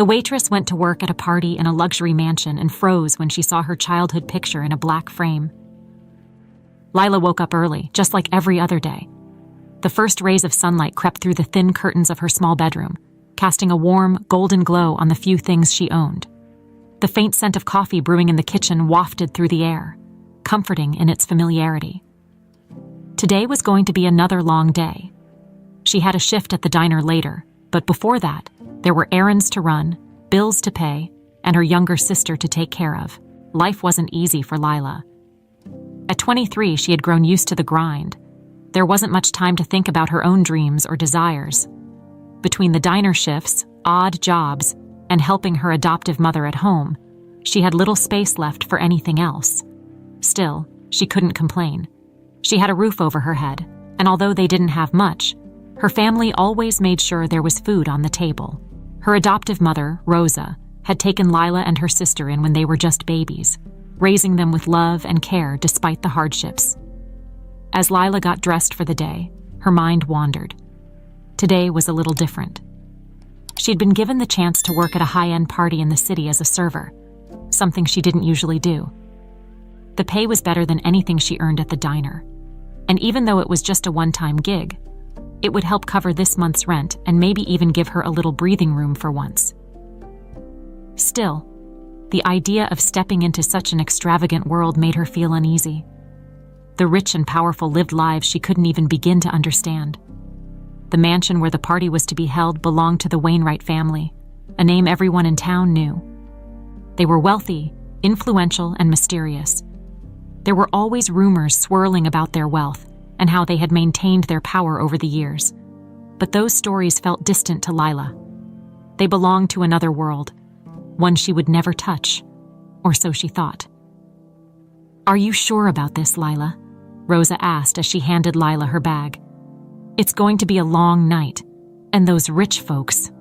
The waitress went to work at a party in a luxury mansion and froze when she saw her childhood picture in a black frame. Lila woke up early, just like every other day. The first rays of sunlight crept through the thin curtains of her small bedroom, casting a warm, golden glow on the few things she owned. The faint scent of coffee brewing in the kitchen wafted through the air, comforting in its familiarity. Today was going to be another long day. She had a shift at the diner later, but before that, there were errands to run, bills to pay, and her younger sister to take care of. Life wasn't easy for Lila. At 23, she had grown used to the grind. There wasn't much time to think about her own dreams or desires. Between the diner shifts, odd jobs, and helping her adoptive mother at home, she had little space left for anything else. Still, she couldn't complain. She had a roof over her head, and although they didn't have much, her family always made sure there was food on the table. Her adoptive mother, Rosa, had taken Lila and her sister in when they were just babies, raising them with love and care despite the hardships. As Lila got dressed for the day, her mind wandered. Today was a little different. She'd been given the chance to work at a high-end party in the city as a server, something she didn't usually do. The pay was better than anything she earned at the diner, and even though it was just a one-time gig, it would help cover this month's rent and maybe even give her a little breathing room for once. Still, the idea of stepping into such an extravagant world made her feel uneasy. The rich and powerful lived lives she couldn't even begin to understand. The mansion where the party was to be held belonged to the Wainwright family, a name everyone in town knew. They were wealthy, influential, and mysterious. There were always rumors swirling about their wealth and how they had maintained their power over the years. But those stories felt distant to Lila. They belonged to another world, one she would never touch, or so she thought. "Are you sure about this, Lila?" Rosa asked as she handed Lila her bag. "It's going to be a long night, and those rich folks,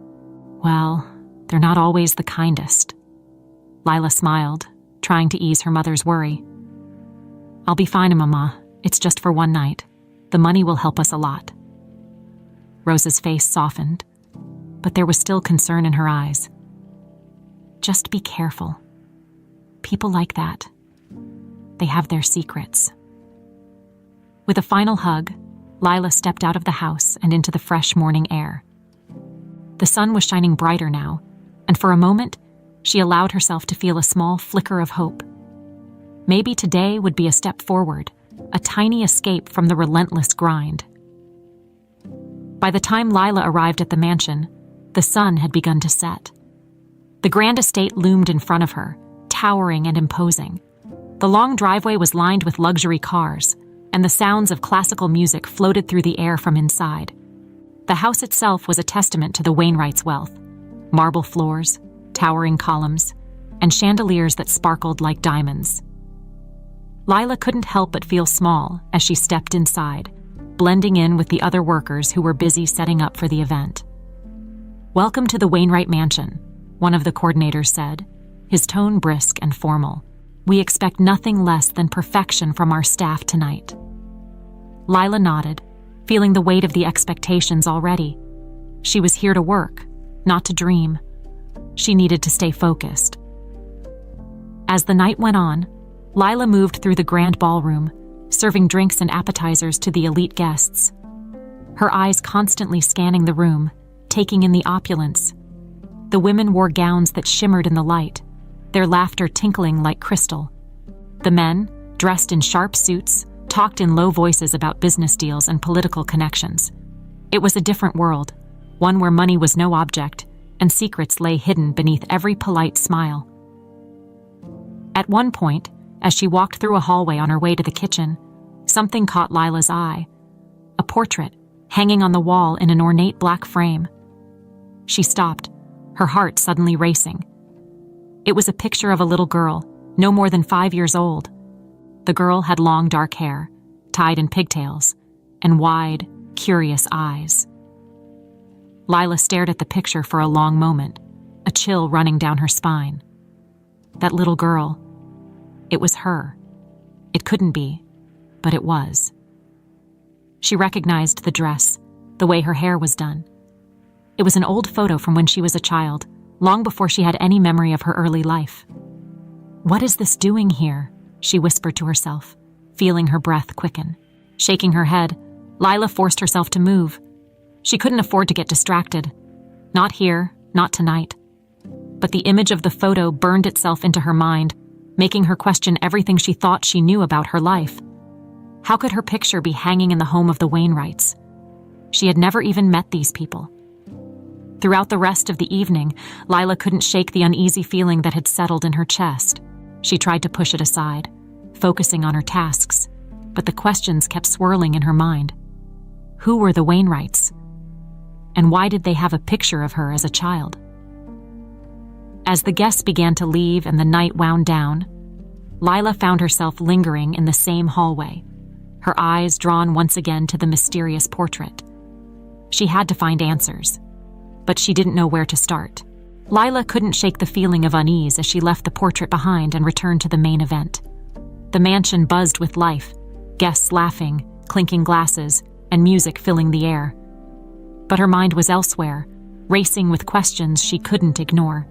well, they're not always the kindest." Lila smiled, trying to ease her mother's worry. "I'll be fine, Mama. It's just for one night. The money will help us a lot." Rosa's face softened, but there was still concern in her eyes. "Just be careful. People like that, they have their secrets." With a final hug, Lila stepped out of the house and into the fresh morning air. The sun was shining brighter now, and for a moment, she allowed herself to feel a small flicker of hope. Maybe today would be a step forward, a tiny escape from the relentless grind. By the time Lila arrived at the mansion, the sun had begun to set. The grand estate loomed in front of her, towering and imposing. The long driveway was lined with luxury cars, and the sounds of classical music floated through the air from inside. The house itself was a testament to the Wainwrights' wealth: marble floors, towering columns, and chandeliers that sparkled like diamonds. Lila couldn't help but feel small as she stepped inside, blending in with the other workers who were busy setting up for the event. "Welcome to the Wainwright Mansion," one of the coordinators said, his tone brisk and formal. "We expect nothing less than perfection from our staff tonight." Lila nodded, feeling the weight of the expectations already. She was here to work, not to dream. She needed to stay focused. As the night went on, Lila moved through the grand ballroom, serving drinks and appetizers to the elite guests. Her eyes constantly scanning the room, taking in the opulence. The women wore gowns that shimmered in the light, their laughter tinkling like crystal. The men, dressed in sharp suits, talked in low voices about business deals and political connections. It was a different world, one where money was no object, and secrets lay hidden beneath every polite smile. At one point, as she walked through a hallway on her way to the kitchen, something caught Lila's eye: a portrait hanging on the wall in an ornate black frame. She stopped, her heart suddenly racing. It was a picture of a little girl, no more than 5 years old. The girl had long dark hair, tied in pigtails, and wide, curious eyes. Lila stared at the picture for a long moment, a chill running down her spine. That little girl, it was her. It couldn't be, but it was. She recognized the dress, the way her hair was done. It was an old photo from when she was a child, long before she had any memory of her early life. "What is this doing here?" she whispered to herself, feeling her breath quicken. Shaking her head, Lila forced herself to move. She couldn't afford to get distracted. Not here, not tonight. But the image of the photo burned itself into her mind, making her question everything she thought she knew about her life. How could her picture be hanging in the home of the Wainwrights? She had never even met these people. Throughout the rest of the evening, Lila couldn't shake the uneasy feeling that had settled in her chest. She tried to push it aside, focusing on her tasks, but the questions kept swirling in her mind. Who were the Wainwrights? And why did they have a picture of her as a child? As the guests began to leave and the night wound down, Lila found herself lingering in the same hallway, her eyes drawn once again to the mysterious portrait. She had to find answers, but she didn't know where to start. Lila couldn't shake the feeling of unease as she left the portrait behind and returned to the main event. The mansion buzzed with life, guests laughing, clinking glasses, and music filling the air. But her mind was elsewhere, racing with questions she couldn't ignore.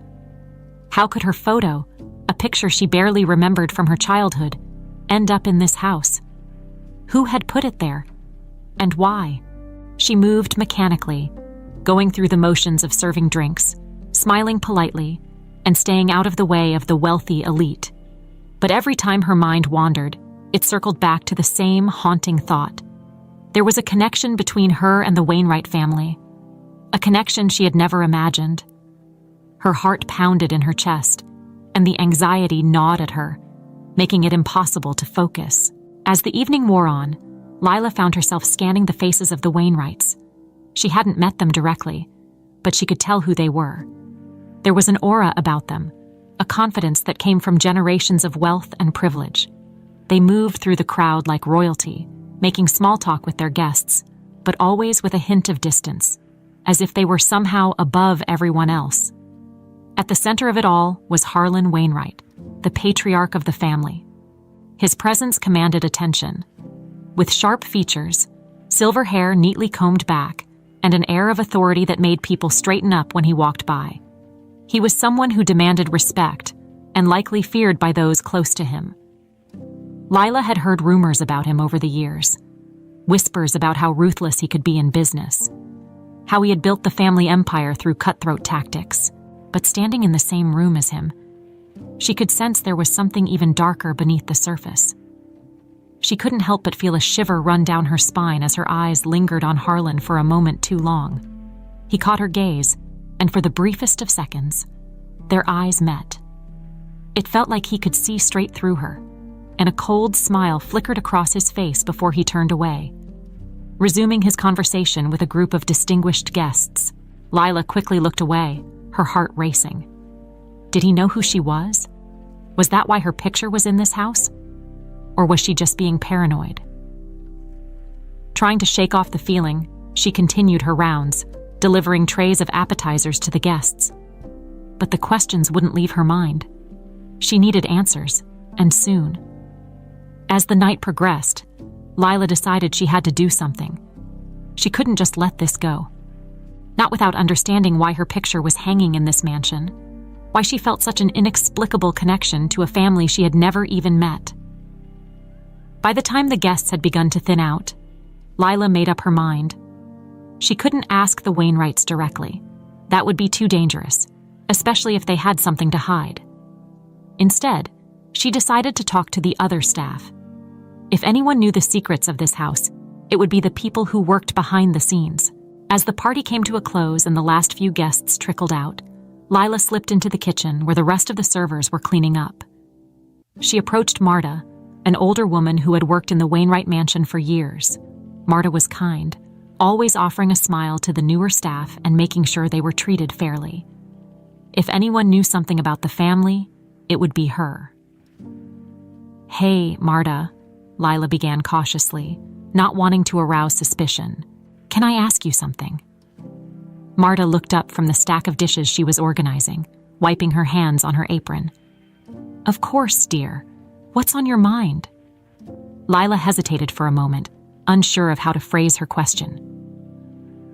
How could her photo, a picture she barely remembered from her childhood, end up in this house? Who had put it there? And why? She moved mechanically, going through the motions of serving drinks, smiling politely, and staying out of the way of the wealthy elite. But every time her mind wandered, it circled back to the same haunting thought. There was a connection between her and the Wainwright family, a connection she had never imagined. Her heart pounded in her chest, and the anxiety gnawed at her, making it impossible to focus. As the evening wore on, Lila found herself scanning the faces of the Wainwrights. She hadn't met them directly, but she could tell who they were. There was an aura about them, a confidence that came from generations of wealth and privilege. They moved through the crowd like royalty, making small talk with their guests, but always with a hint of distance, as if they were somehow above everyone else. At the center of it all was Harlan Wainwright, the patriarch of the family. His presence commanded attention. With sharp features, silver hair neatly combed back, and an air of authority that made people straighten up when he walked by. He was someone who demanded respect, and likely feared by those close to him. Lila had heard rumors about him over the years, whispers about how ruthless he could be in business, how he had built the family empire through cutthroat tactics. But standing in the same room as him, she could sense there was something even darker beneath the surface. She couldn't help but feel a shiver run down her spine as her eyes lingered on Harlan for a moment too long. He caught her gaze, and for the briefest of seconds, their eyes met. It felt like he could see straight through her, and a cold smile flickered across his face before he turned away. Resuming his conversation with a group of distinguished guests, Lila quickly looked away, her heart racing. Did he know who she was? Was that why her picture was in this house? Or was she just being paranoid? Trying to shake off the feeling, she continued her rounds, delivering trays of appetizers to the guests. But the questions wouldn't leave her mind. She needed answers, and soon. As the night progressed, Lila decided she had to do something. She couldn't just let this go. Not without understanding why her picture was hanging in this mansion, why she felt such an inexplicable connection to a family she had never even met. By the time the guests had begun to thin out, Lila made up her mind. She couldn't ask the Wainwrights directly. That would be too dangerous, especially if they had something to hide. Instead, she decided to talk to the other staff. If anyone knew the secrets of this house, it would be the people who worked behind the scenes. As the party came to a close and the last few guests trickled out, Lila slipped into the kitchen where the rest of the servers were cleaning up. She approached Marta, an older woman who had worked in the Wainwright mansion for years. Marta was kind, always offering a smile to the newer staff and making sure they were treated fairly. If anyone knew something about the family, it would be her. "Hey, Marta," Lila began cautiously, not wanting to arouse suspicion. "Can I ask you something?" Marta looked up from the stack of dishes she was organizing, wiping her hands on her apron. "Of course, dear. What's on your mind?" Lila hesitated for a moment, unsure of how to phrase her question.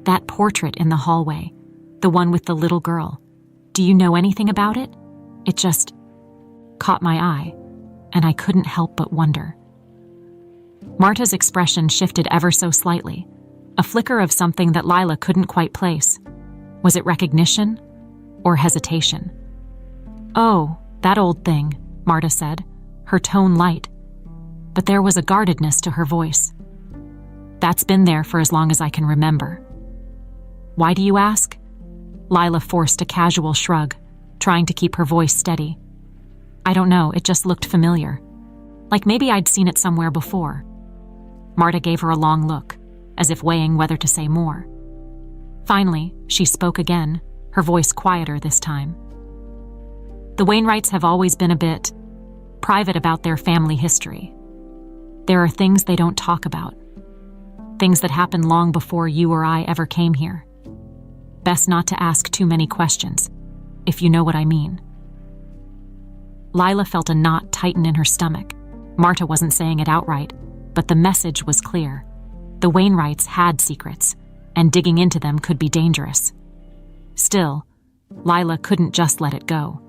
"That portrait in the hallway, the one with the little girl. "Do you know anything about it?" It just caught my eye, and I couldn't help but wonder. Marta's expression shifted ever so slightly, a flicker of something that Lila couldn't quite place. Was it recognition or hesitation? "Oh, that old thing," Marta said, her tone light, but there was a guardedness to her voice. "That's been there for as long as I can remember." "Why do you ask?" Lila forced a casual shrug, trying to keep her voice steady. "I don't know, it just looked familiar. Like maybe I'd seen it somewhere before." Marta gave her a long look, as if weighing whether to say more. Finally, she spoke again, her voice quieter this time. "The Wainwrights have always been a bit private about their family history. There are things they don't talk about. Things that happened long before you or I ever came here. Best not to ask too many questions, if you know what I mean." Lila felt a knot tighten in her stomach. Marta wasn't saying it outright, but the message was clear. The Wainwrights had secrets, and digging into them could be dangerous. Still, Lila couldn't just let it go.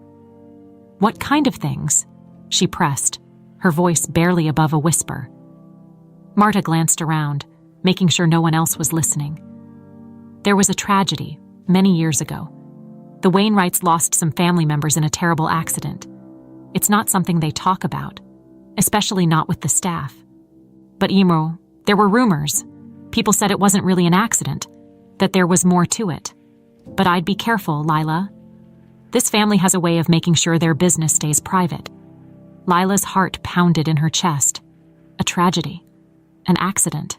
"What kind of things?" she pressed, her voice barely above a whisper. Marta glanced around, making sure no one else was listening. There was a tragedy many years ago. The Wainwrights lost some family members in a terrible accident. It's not something they talk about, especially not with the staff. But Imro, there were rumors. People said it wasn't really an accident, that there was more to it. But I'd be careful, Lila. This family has a way of making sure their business stays private. Lila's heart pounded in her chest. A tragedy. An accident.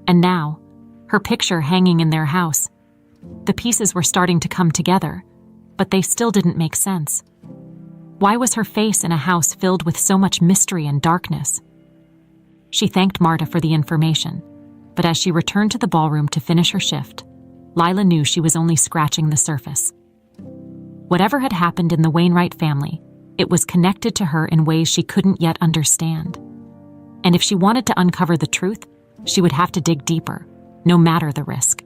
And now, her picture hanging in their house. The pieces were starting to come together, but they still didn't make sense. Why was her face in a house filled with so much mystery and darkness? She thanked Marta for the information, but as she returned to the ballroom to finish her shift, Lila knew she was only scratching the surface. Whatever had happened in the Wainwright family, it was connected to her in ways she couldn't yet understand. And if she wanted to uncover the truth, she would have to dig deeper, no matter the risk.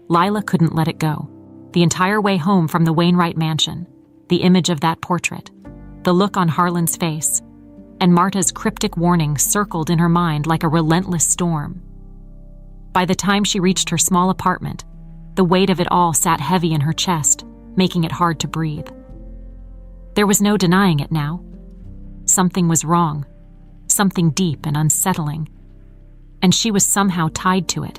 Lila couldn't let it go. The entire way home from the Wainwright mansion, the image of that portrait, the look on Harlan's face, and Marta's cryptic warning circled in her mind like a relentless storm. By the time she reached her small apartment, the weight of it all sat heavy in her chest, making it hard to breathe. There was no denying it now. Something was wrong, something deep and unsettling, and she was somehow tied to it.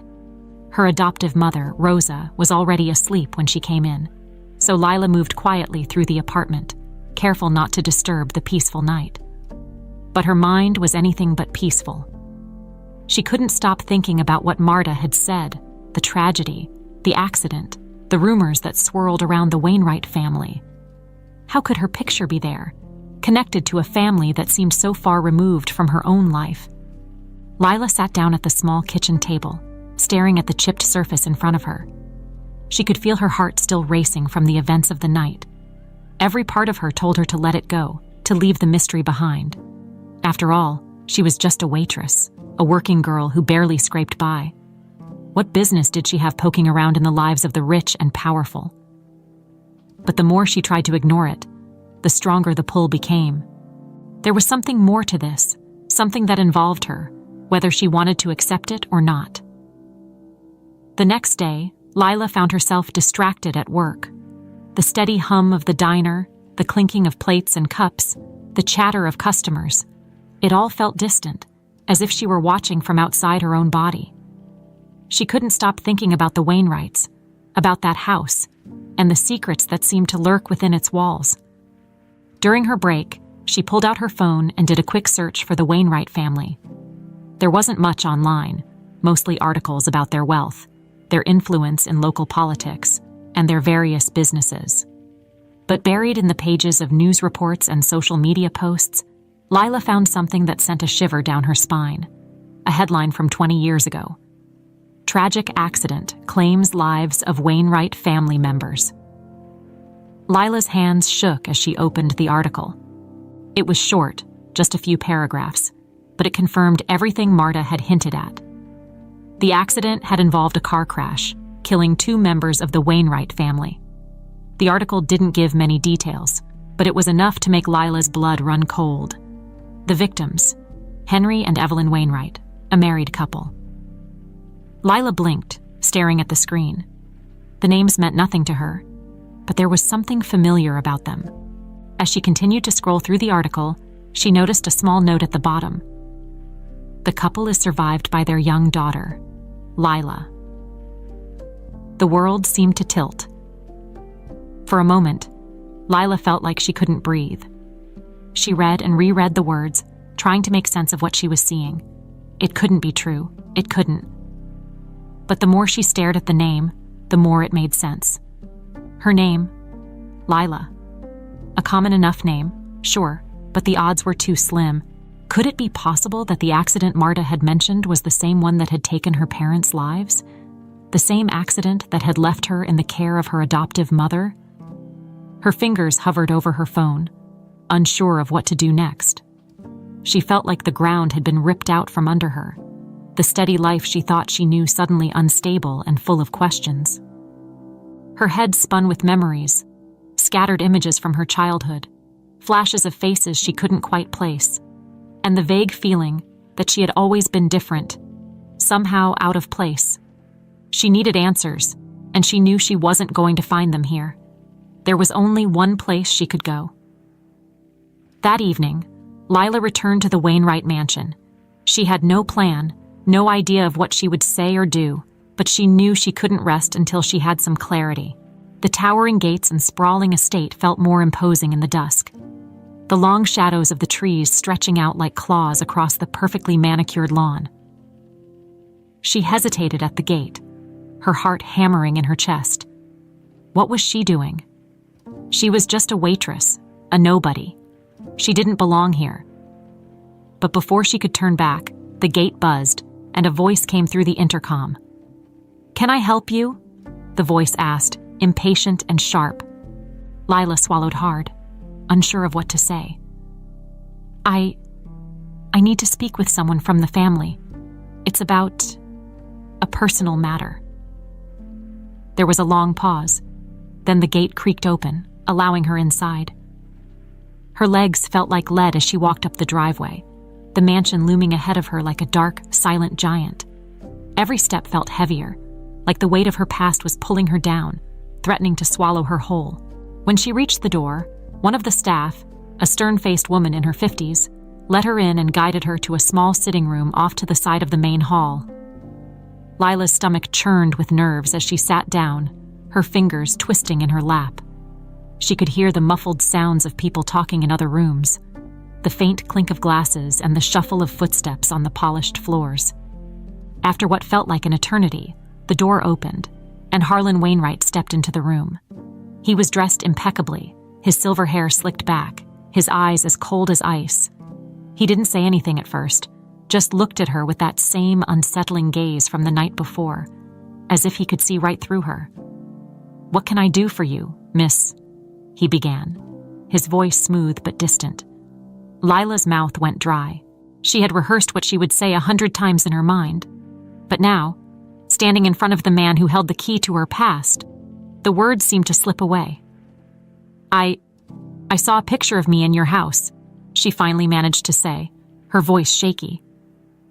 Her adoptive mother, Rosa, was already asleep when she came in, so Lila moved quietly through the apartment, careful not to disturb the peaceful night. But her mind was anything but peaceful. She couldn't stop thinking about what Marta had said, the tragedy, the accident, the rumors that swirled around the Wainwright family. How could her picture be there, connected to a family that seemed so far removed from her own life? Lila sat down at the small kitchen table, staring at the chipped surface in front of her. She could feel her heart still racing from the events of the night. Every part of her told her to let it go, to leave the mystery behind. After all, she was just a waitress, a working girl who barely scraped by. What business did she have poking around in the lives of the rich and powerful? But the more she tried to ignore it, the stronger the pull became. There was something more to this, something that involved her, whether she wanted to accept it or not. The next day, Lila found herself distracted at work. The steady hum of the diner, the clinking of plates and cups, the chatter of customers. It all felt distant, as if she were watching from outside her own body. She couldn't stop thinking about the Wainwrights, about that house, and the secrets that seemed to lurk within its walls. During her break, she pulled out her phone and did a quick search for the Wainwright family. There wasn't much online, mostly articles about their wealth, their influence in local politics, and their various businesses. But buried in the pages of news reports and social media posts, Lila found something that sent a shiver down her spine. A headline from 20 years ago. Tragic accident claims lives of Wainwright family members. Lila's hands shook as she opened the article. It was short, just a few paragraphs, but it confirmed everything Marta had hinted at. The accident had involved a car crash, killing 2 members of the Wainwright family. The article didn't give many details, but it was enough to make Lila's blood run cold. The victims, Henry and Evelyn Wainwright, a married couple. Lila blinked, staring at the screen. The names meant nothing to her, but there was something familiar about them. As she continued to scroll through the article, she noticed a small note at the bottom. The couple is survived by their young daughter, Lila. The world seemed to tilt. For a moment, Lila felt like she couldn't breathe. She read and reread the words, trying to make sense of what she was seeing. It couldn't be true. It couldn't. But the more she stared at the name, the more it made sense. Her name, Lila. A common enough name, sure, but the odds were too slim. Could it be possible that the accident Marta had mentioned was the same one that had taken her parents' lives? The same accident that had left her in the care of her adoptive mother? Her fingers hovered over her phone, unsure of what to do next. She felt like the ground had been ripped out from under her, the steady life she thought she knew suddenly unstable and full of questions. Her head spun with memories, scattered images from her childhood, flashes of faces she couldn't quite place, and the vague feeling that she had always been different, somehow out of place. She needed answers, and she knew she wasn't going to find them here. There was only one place she could go. That evening, Lila returned to the Wainwright mansion. She had no plan, no idea of what she would say or do, but she knew she couldn't rest until she had some clarity. The towering gates and sprawling estate felt more imposing in the dusk, the long shadows of the trees stretching out like claws across the perfectly manicured lawn. She hesitated at the gate, her heart hammering in her chest. What was she doing? She was just a waitress, a nobody. She didn't belong here. But before she could turn back, the gate buzzed, and a voice came through the intercom. "Can I help you?" the voice asked, impatient and sharp. Lila swallowed hard, unsure of what to say. I need to speak with someone from the family. It's about a personal matter." There was a long pause. Then the gate creaked open, allowing her inside. Her legs felt like lead as she walked up the driveway, the mansion looming ahead of her like a dark, silent giant. Every step felt heavier, like the weight of her past was pulling her down, threatening to swallow her whole. When she reached the door, one of the staff, a stern-faced woman in her 50s, let her in and guided her to a small sitting room off to the side of the main hall. Lila's stomach churned with nerves as she sat down, her fingers twisting in her lap. She could hear the muffled sounds of people talking in other rooms, the faint clink of glasses and the shuffle of footsteps on the polished floors. After what felt like an eternity, the door opened, and Harlan Wainwright stepped into the room. He was dressed impeccably, his silver hair slicked back, his eyes as cold as ice. He didn't say anything at first, just looked at her with that same unsettling gaze from the night before, as if he could see right through her. "What can I do for you, miss?" he began, his voice smooth but distant. Lila's mouth went dry. She had rehearsed what she would say 100 times in her mind. But now, standing in front of the man who held the key to her past, the words seemed to slip away. I saw a picture of me in your house," she finally managed to say, her voice shaky.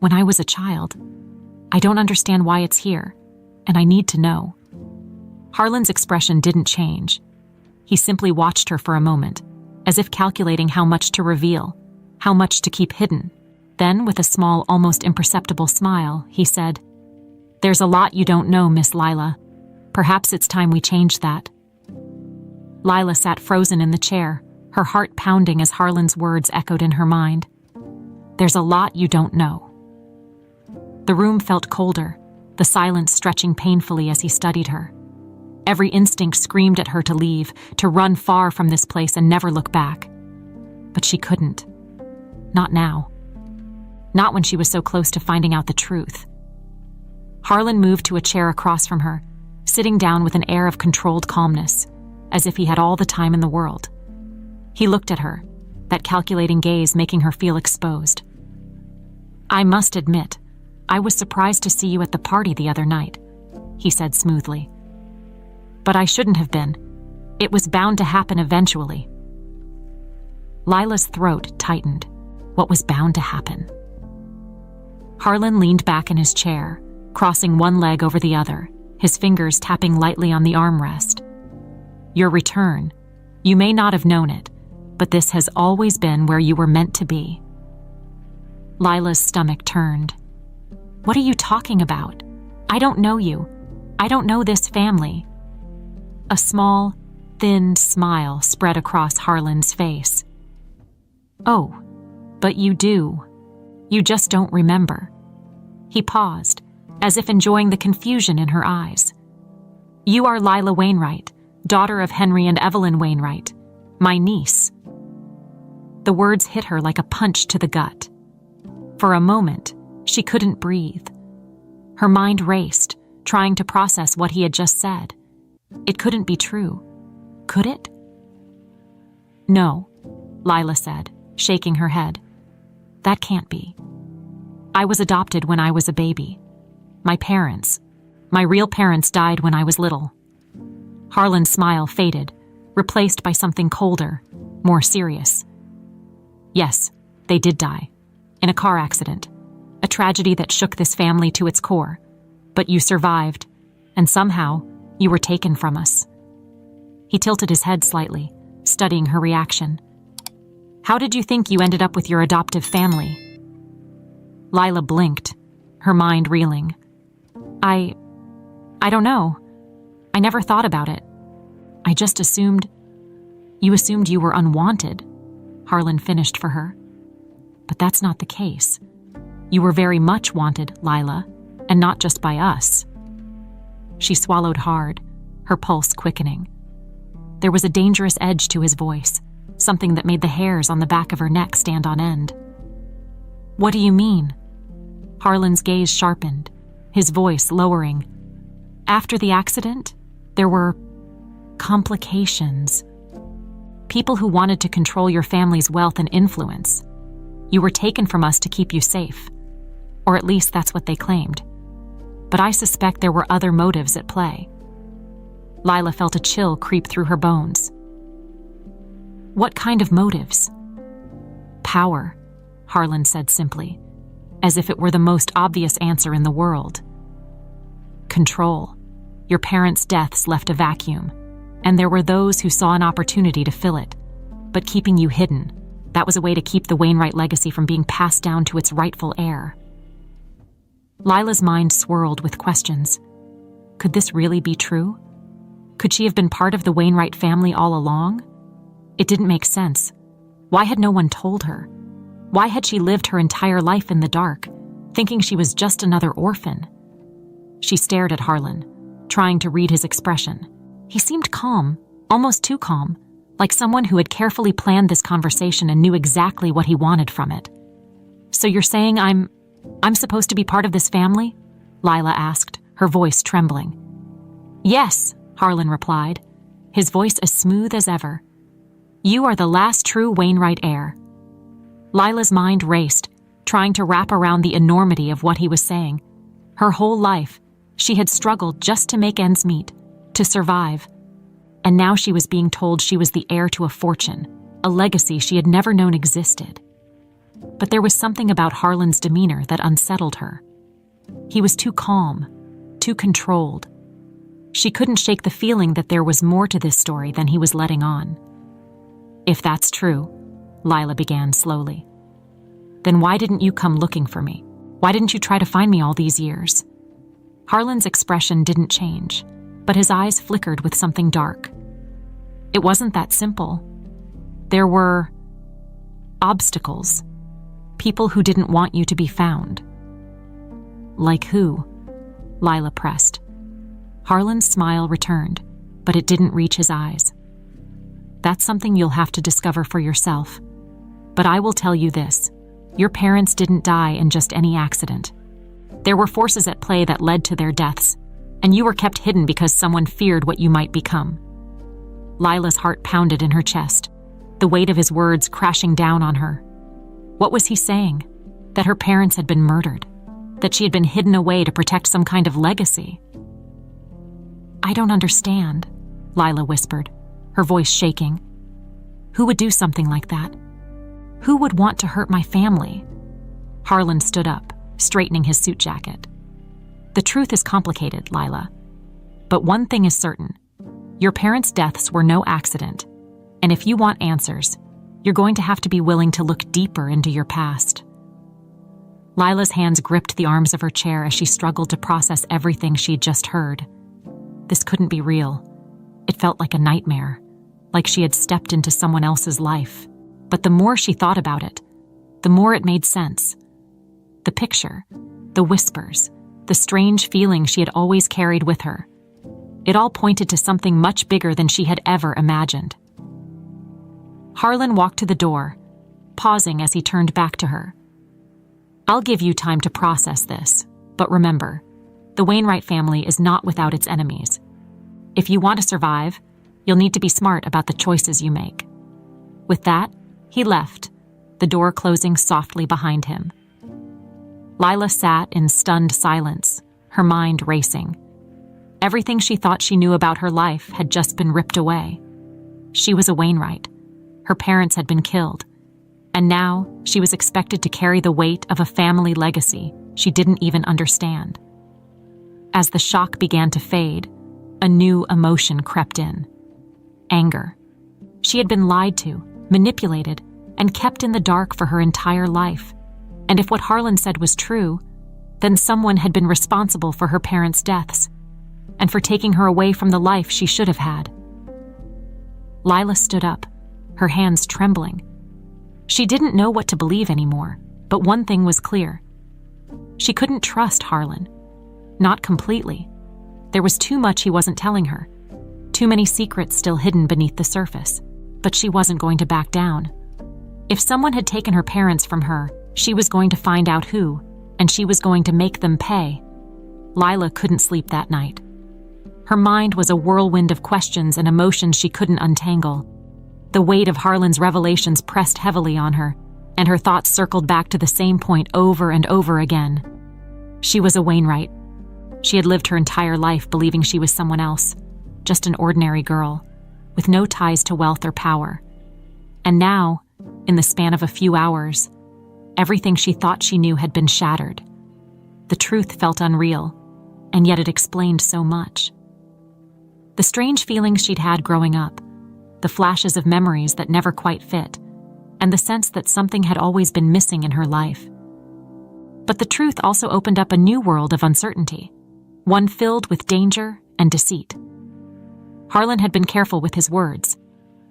"When I was a child. I don't understand why it's here, and I need to know." Harlan's expression didn't change. He simply watched her for a moment, as if calculating how much to reveal, how much to keep hidden. Then, with a small, almost imperceptible smile, he said, "There's a lot you don't know, Miss Lila. Perhaps it's time we changed that." Lila sat frozen in the chair, her heart pounding as Harlan's words echoed in her mind. "There's a lot you don't know." The room felt colder, the silence stretching painfully as he studied her. Every instinct screamed at her to leave, to run far from this place and never look back. But she couldn't. Not now. Not when she was so close to finding out the truth. Harlan moved to a chair across from her, sitting down with an air of controlled calmness, as if he had all the time in the world. He looked at her, that calculating gaze making her feel exposed. "I must admit, I was surprised to see you at the party the other night," he said smoothly. "But I shouldn't have been. It was bound to happen eventually. Lila's throat tightened. What was bound to happen? Harlan leaned back in his chair, crossing one leg over the other, his fingers tapping lightly on the armrest. Your return. You may not have known it, but this has always been where you were meant to be. Lila's stomach turned. What are you talking about? I don't know you. I don't know this family. A small, thin smile spread across Harlan's face. Oh, but you do. You just don't remember. He paused, as if enjoying the confusion in her eyes. You are Lila Wainwright, daughter of Henry and Evelyn Wainwright, my niece. The words hit her like a punch to the gut. For a moment, she couldn't breathe. Her mind raced, trying to process what he had just said. It couldn't be true. Could it? No, Lila said, shaking her head. That can't be. I was adopted when I was a baby. My real parents died when I was little. Harlan's smile faded, replaced by something colder, more serious. Yes, they did die. In a car accident. A tragedy that shook this family to its core. But you survived, and somehow, you were taken from us. He tilted his head slightly, studying her reaction. How did you think you ended up with your adoptive family? Lila blinked, her mind reeling. I don't know. I never thought about it. I just assumed... You assumed you were unwanted, Harlan finished for her. But that's not the case. You were very much wanted, Lila, and not just by us. She swallowed hard, her pulse quickening. There was a dangerous edge to his voice, something that made the hairs on the back of her neck stand on end. What do you mean? Harlan's gaze sharpened, his voice lowering. After the accident, there were complications. People who wanted to control your family's wealth and influence. You were taken from us to keep you safe. Or at least that's what they claimed. But I suspect there were other motives at play. Lila felt a chill creep through her bones. What kind of motives? Power, Harlan said simply, as if it were the most obvious answer in the world. Control. Your parents' deaths left a vacuum, and there were those who saw an opportunity to fill it. But keeping you hidden, that was a way to keep the Wainwright legacy from being passed down to its rightful heir. Lila's mind swirled with questions. Could this really be true? Could she have been part of the Wainwright family all along? It didn't make sense. Why had no one told her? Why had she lived her entire life in the dark, thinking she was just another orphan? She stared at Harlan, trying to read his expression. He seemed calm, almost too calm, like someone who had carefully planned this conversation and knew exactly what he wanted from it. So you're saying I'm supposed to be part of this family? Lila asked, her voice trembling. Yes, Harlan replied, his voice as smooth as ever. You are the last true Wainwright heir. Lila's mind raced, trying to wrap around the enormity of what he was saying. Her whole life, she had struggled just to make ends meet, to survive. And now she was being told she was the heir to a fortune, a legacy she had never known existed. But there was something about Harlan's demeanor that unsettled her. He was too calm, too controlled. She couldn't shake the feeling that there was more to this story than he was letting on. If that's true, Lila began slowly, then why didn't you come looking for me? Why didn't you try to find me all these years? Harlan's expression didn't change, but his eyes flickered with something dark. It wasn't that simple. There were obstacles, people who didn't want you to be found. Like who? Lila pressed. Harlan's smile returned, but it didn't reach his eyes. That's something you'll have to discover for yourself. But I will tell you this. Your parents didn't die in just any accident. There were forces at play that led to their deaths, and you were kept hidden because someone feared what you might become. Lila's heart pounded in her chest, the weight of his words crashing down on her. What was he saying? That her parents had been murdered? That she had been hidden away to protect some kind of legacy? I don't understand, Lila whispered, her voice shaking. Who would do something like that? Who would want to hurt my family? Harlan stood up, straightening his suit jacket. The truth is complicated, Lila. But one thing is certain. Your parents' deaths were no accident. And if you want answers, you're going to have to be willing to look deeper into your past. Lila's hands gripped the arms of her chair as she struggled to process everything she'd just heard. This couldn't be real. It felt like a nightmare, like she had stepped into someone else's life. But the more she thought about it, the more it made sense. The picture, the whispers, the strange feeling she had always carried with her. It all pointed to something much bigger than she had ever imagined. Harlan walked to the door, pausing as he turned back to her. I'll give you time to process this, but remember, the Wainwright family is not without its enemies. If you want to survive, you'll need to be smart about the choices you make. With that, he left, the door closing softly behind him. Lila sat in stunned silence, her mind racing. Everything she thought she knew about her life had just been ripped away. She was a Wainwright. Her parents had been killed. And now she was expected to carry the weight of a family legacy she didn't even understand. As the shock began to fade, a new emotion crept in. Anger. She had been lied to, manipulated, and kept in the dark for her entire life. And if what Harlan said was true, then someone had been responsible for her parents' deaths, and for taking her away from the life she should have had. Lila stood up, her hands trembling. She didn't know what to believe anymore, but one thing was clear. She couldn't trust Harlan. Not completely. There was too much he wasn't telling her, too many secrets still hidden beneath the surface, but she wasn't going to back down. If someone had taken her parents from her, she was going to find out who, and she was going to make them pay. Lila couldn't sleep that night. Her mind was a whirlwind of questions and emotions she couldn't untangle. The weight of Harlan's revelations pressed heavily on her, and her thoughts circled back to the same point over and over again. She was a Wainwright. She had lived her entire life believing she was someone else, just an ordinary girl, with no ties to wealth or power. And now, in the span of a few hours, everything she thought she knew had been shattered. The truth felt unreal, and yet it explained so much. The strange feelings she'd had growing up, the flashes of memories that never quite fit, and the sense that something had always been missing in her life. But the truth also opened up a new world of uncertainty, one filled with danger and deceit. Harlan had been careful with his words,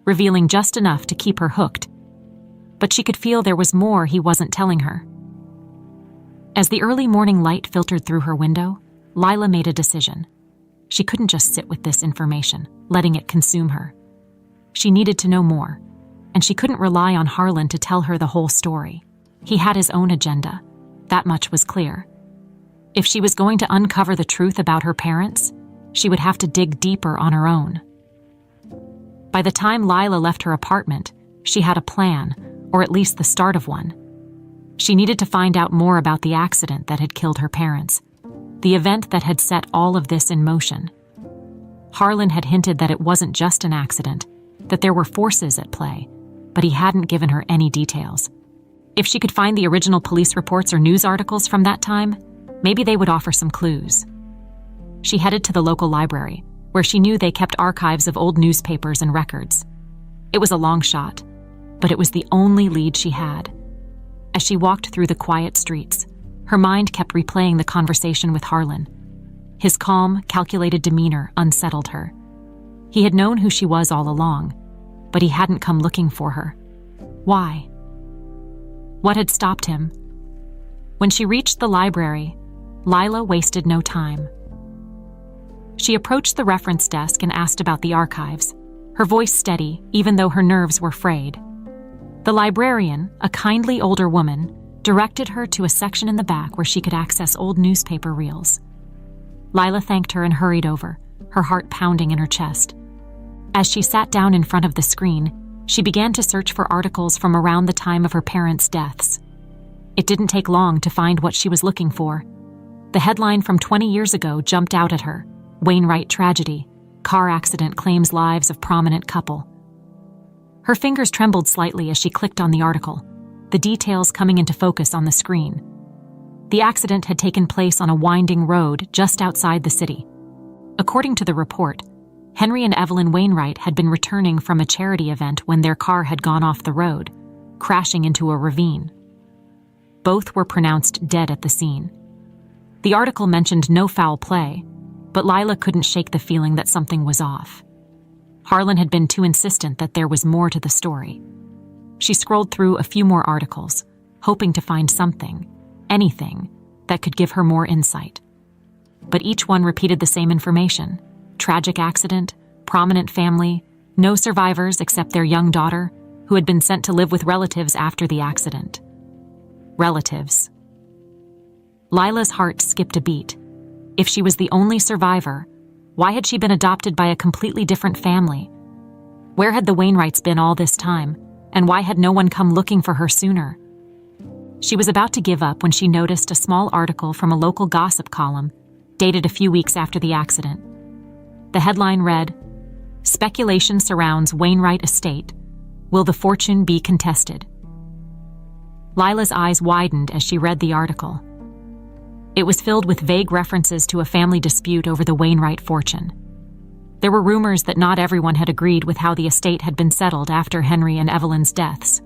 revealing just enough to keep her hooked, but she could feel there was more he wasn't telling her. As the early morning light filtered through her window, Lila made a decision. She couldn't just sit with this information, letting it consume her. She needed to know more, and she couldn't rely on Harlan to tell her the whole story. He had his own agenda. That much was clear. If she was going to uncover the truth about her parents, she would have to dig deeper on her own. By the time Lila left her apartment, she had a plan, or at least the start of one. She needed to find out more about the accident that had killed her parents, the event that had set all of this in motion. Harlan had hinted that it wasn't just an accident, that there were forces at play, but he hadn't given her any details. If she could find the original police reports or news articles from that time, maybe they would offer some clues. She headed to the local library, where she knew they kept archives of old newspapers and records. It was a long shot, but it was the only lead she had. As she walked through the quiet streets, her mind kept replaying the conversation with Harlan. His calm, calculated demeanor unsettled her. He had known who she was all along, but he hadn't come looking for her. Why? What had stopped him? When she reached the library, Lila wasted no time. She approached the reference desk and asked about the archives, her voice steady even though her nerves were frayed. The librarian, a kindly older woman, directed her to a section in the back where she could access old newspaper reels. Lila thanked her and hurried over, her heart pounding in her chest. As she sat down in front of the screen, she began to search for articles from around the time of her parents' deaths. It didn't take long to find what she was looking for. The headline from 20 years ago jumped out at her, Wainwright tragedy, car accident claims lives of prominent couple. Her fingers trembled slightly as she clicked on the article, the details coming into focus on the screen. The accident had taken place on a winding road just outside the city. According to the report, Henry and Evelyn Wainwright had been returning from a charity event when their car had gone off the road, crashing into a ravine. Both were pronounced dead at the scene. The article mentioned no foul play, but Lila couldn't shake the feeling that something was off. Harlan had been too insistent that there was more to the story. She scrolled through a few more articles, hoping to find something, anything, that could give her more insight. But each one repeated the same information: tragic accident, prominent family, no survivors except their young daughter, who had been sent to live with relatives after the accident. Relatives. Lila's heart skipped a beat. If she was the only survivor, why had she been adopted by a completely different family? Where had the Wainwrights been all this time, and why had no one come looking for her sooner? She was about to give up when she noticed a small article from a local gossip column, dated a few weeks after the accident. The headline read, "Speculation surrounds Wainwright estate. Will the fortune be contested?" Lila's eyes widened as she read the article. It was filled with vague references to a family dispute over the Wainwright fortune. There were rumors that not everyone had agreed with how the estate had been settled after Henry and Evelyn's deaths.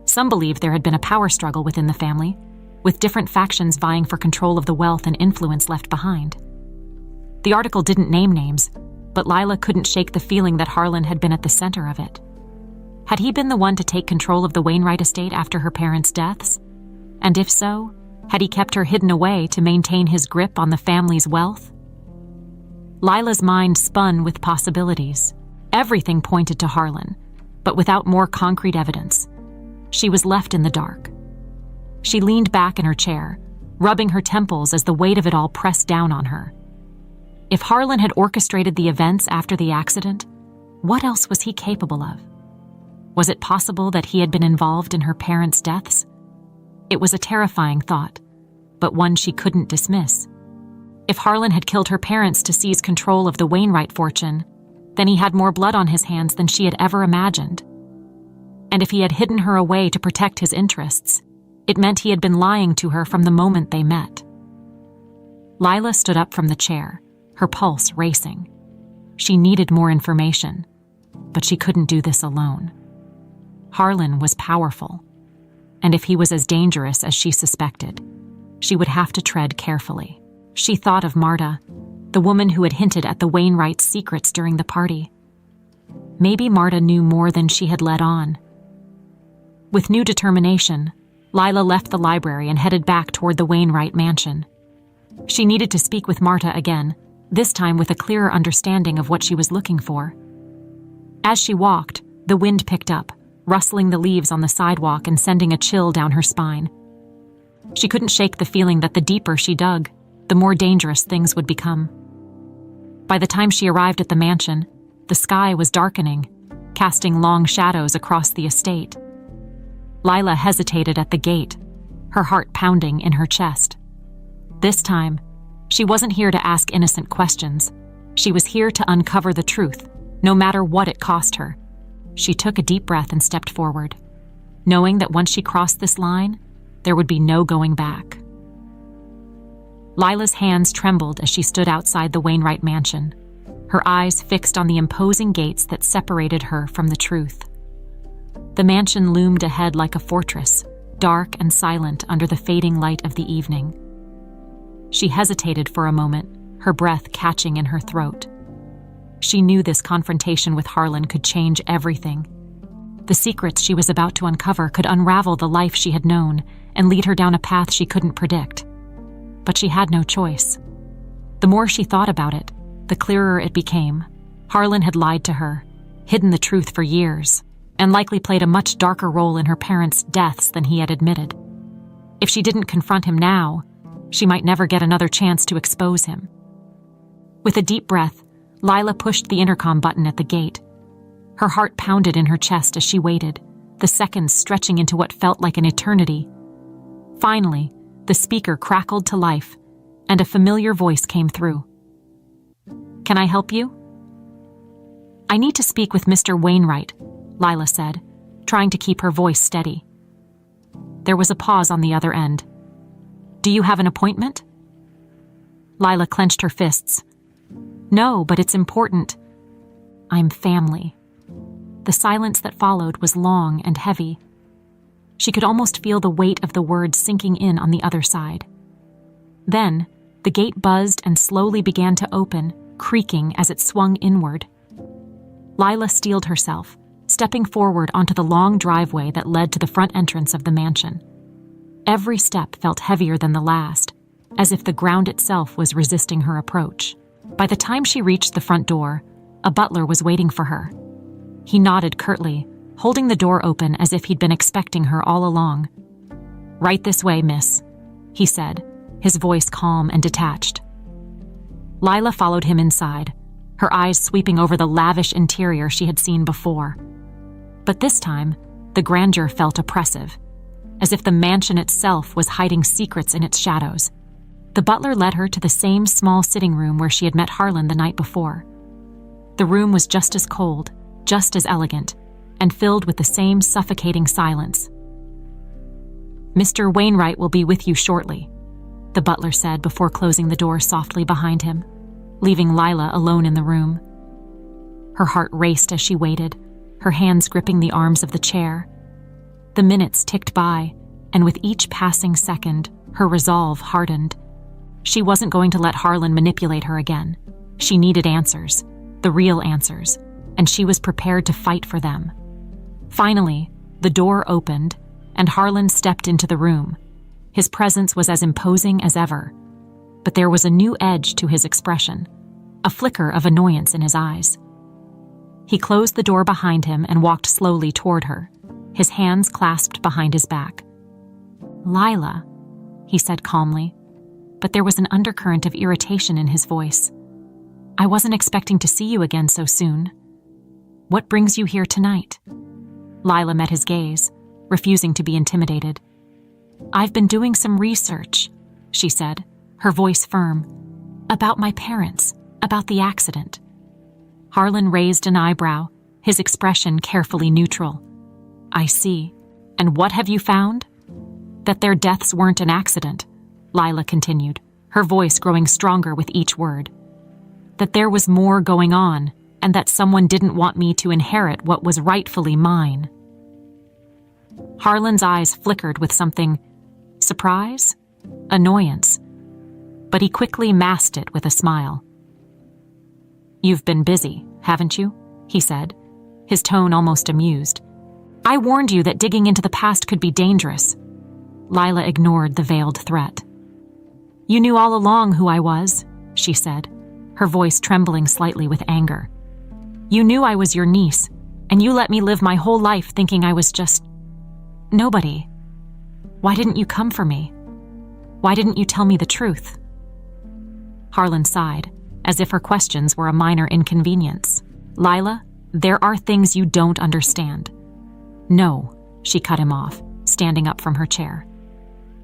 Some believed there had been a power struggle within the family, with different factions vying for control of the wealth and influence left behind. The article didn't name names, but Lila couldn't shake the feeling that Harlan had been at the center of it. Had he been the one to take control of the Wainwright estate after her parents' deaths? And if so, had he kept her hidden away to maintain his grip on the family's wealth? Lila's mind spun with possibilities. Everything pointed to Harlan, but without more concrete evidence. She was left in the dark. She leaned back in her chair, rubbing her temples as the weight of it all pressed down on her. If Harlan had orchestrated the events after the accident, what else was he capable of? Was it possible that he had been involved in her parents' deaths? It was a terrifying thought, but one she couldn't dismiss. If Harlan had killed her parents to seize control of the Wainwright fortune, then he had more blood on his hands than she had ever imagined. And if he had hidden her away to protect his interests, it meant he had been lying to her from the moment they met. Lila stood up from the chair, her pulse racing. She needed more information, but she couldn't do this alone. Harlan was powerful, and if he was as dangerous as she suspected, she would have to tread carefully. She thought of Marta, the woman who had hinted at the Wainwrights' secrets during the party. Maybe Marta knew more than she had let on. With new determination, Lila left the library and headed back toward the Wainwright mansion. She needed to speak with Marta again, this time with a clearer understanding of what she was looking for. As she walked, the wind picked up, rustling the leaves on the sidewalk and sending a chill down her spine. She couldn't shake the feeling that the deeper she dug, the more dangerous things would become. By the time she arrived at the mansion, the sky was darkening, casting long shadows across the estate. Lila hesitated at the gate, her heart pounding in her chest. This time, she wasn't here to ask innocent questions. She was here to uncover the truth, no matter what it cost her. She took a deep breath and stepped forward, knowing that once she crossed this line, there would be no going back. Lila's hands trembled as she stood outside the Wainwright mansion, her eyes fixed on the imposing gates that separated her from the truth. The mansion loomed ahead like a fortress, dark and silent under the fading light of the evening. She hesitated for a moment, her breath catching in her throat. She knew this confrontation with Harlan could change everything. The secrets she was about to uncover could unravel the life she had known and lead her down a path she couldn't predict. But she had no choice. The more she thought about it, the clearer it became. Harlan had lied to her, hidden the truth for years, and likely played a much darker role in her parents' deaths than he had admitted. If she didn't confront him now, she might never get another chance to expose him. With a deep breath, Lila pushed the intercom button at the gate. Her heart pounded in her chest as she waited, the seconds stretching into what felt like an eternity. Finally, the speaker crackled to life, and a familiar voice came through. "Can I help you?" I need to speak with Mr. Wainwright, Lila said, trying to keep her voice steady. There was a pause on the other end. Do you have an appointment? Lila clenched her fists. No, but it's important. I'm family. The silence that followed was long and heavy. She could almost feel the weight of the words sinking in on the other side. Then, the gate buzzed and slowly began to open, creaking as it swung inward. Lila steeled herself, stepping forward onto the long driveway that led to the front entrance of the mansion. Every step felt heavier than the last, as if the ground itself was resisting her approach. By the time she reached the front door, a butler was waiting for her. He nodded curtly, holding the door open as if he'd been expecting her all along. Right this way, miss, he said, his voice calm and detached. Lila followed him inside, her eyes sweeping over the lavish interior she had seen before. But this time, the grandeur felt oppressive, as if the mansion itself was hiding secrets in its shadows. The butler led her to the same small sitting room where she had met Harlan the night before. The room was just as cold, just as elegant, and filled with the same suffocating silence. Mr. Wainwright will be with you shortly, the butler said before closing the door softly behind him, leaving Lila alone in the room. Her heart raced as she waited, her hands gripping the arms of the chair. The minutes ticked by, and with each passing second, her resolve hardened. She wasn't going to let Harlan manipulate her again. She needed answers, the real answers, and she was prepared to fight for them. Finally, the door opened, and Harlan stepped into the room. His presence was as imposing as ever, but there was a new edge to his expression, a flicker of annoyance in his eyes. He closed the door behind him and walked slowly toward her, his hands clasped behind his back. Lila, he said calmly, but there was an undercurrent of irritation in his voice. I wasn't expecting to see you again so soon. What brings you here tonight? Lila met his gaze, refusing to be intimidated. I've been doing some research, she said, her voice firm, about my parents, about the accident. Harlan raised an eyebrow, his expression carefully neutral. I see. And what have you found? That their deaths weren't an accident, Lila continued, her voice growing stronger with each word. That there was more going on, and that someone didn't want me to inherit what was rightfully mine. Harlan's eyes flickered with something, surprise? Annoyance. But he quickly masked it with a smile. You've been busy, haven't you? He said, his tone almost amused. I warned you that digging into the past could be dangerous. Lila ignored the veiled threat. You knew all along who I was, she said, her voice trembling slightly with anger. You knew I was your niece, and you let me live my whole life thinking I was just nobody. Why didn't you come for me? Why didn't you tell me the truth? Harlan sighed, as if her questions were a minor inconvenience. Lila, there are things you don't understand. No, she cut him off, standing up from her chair.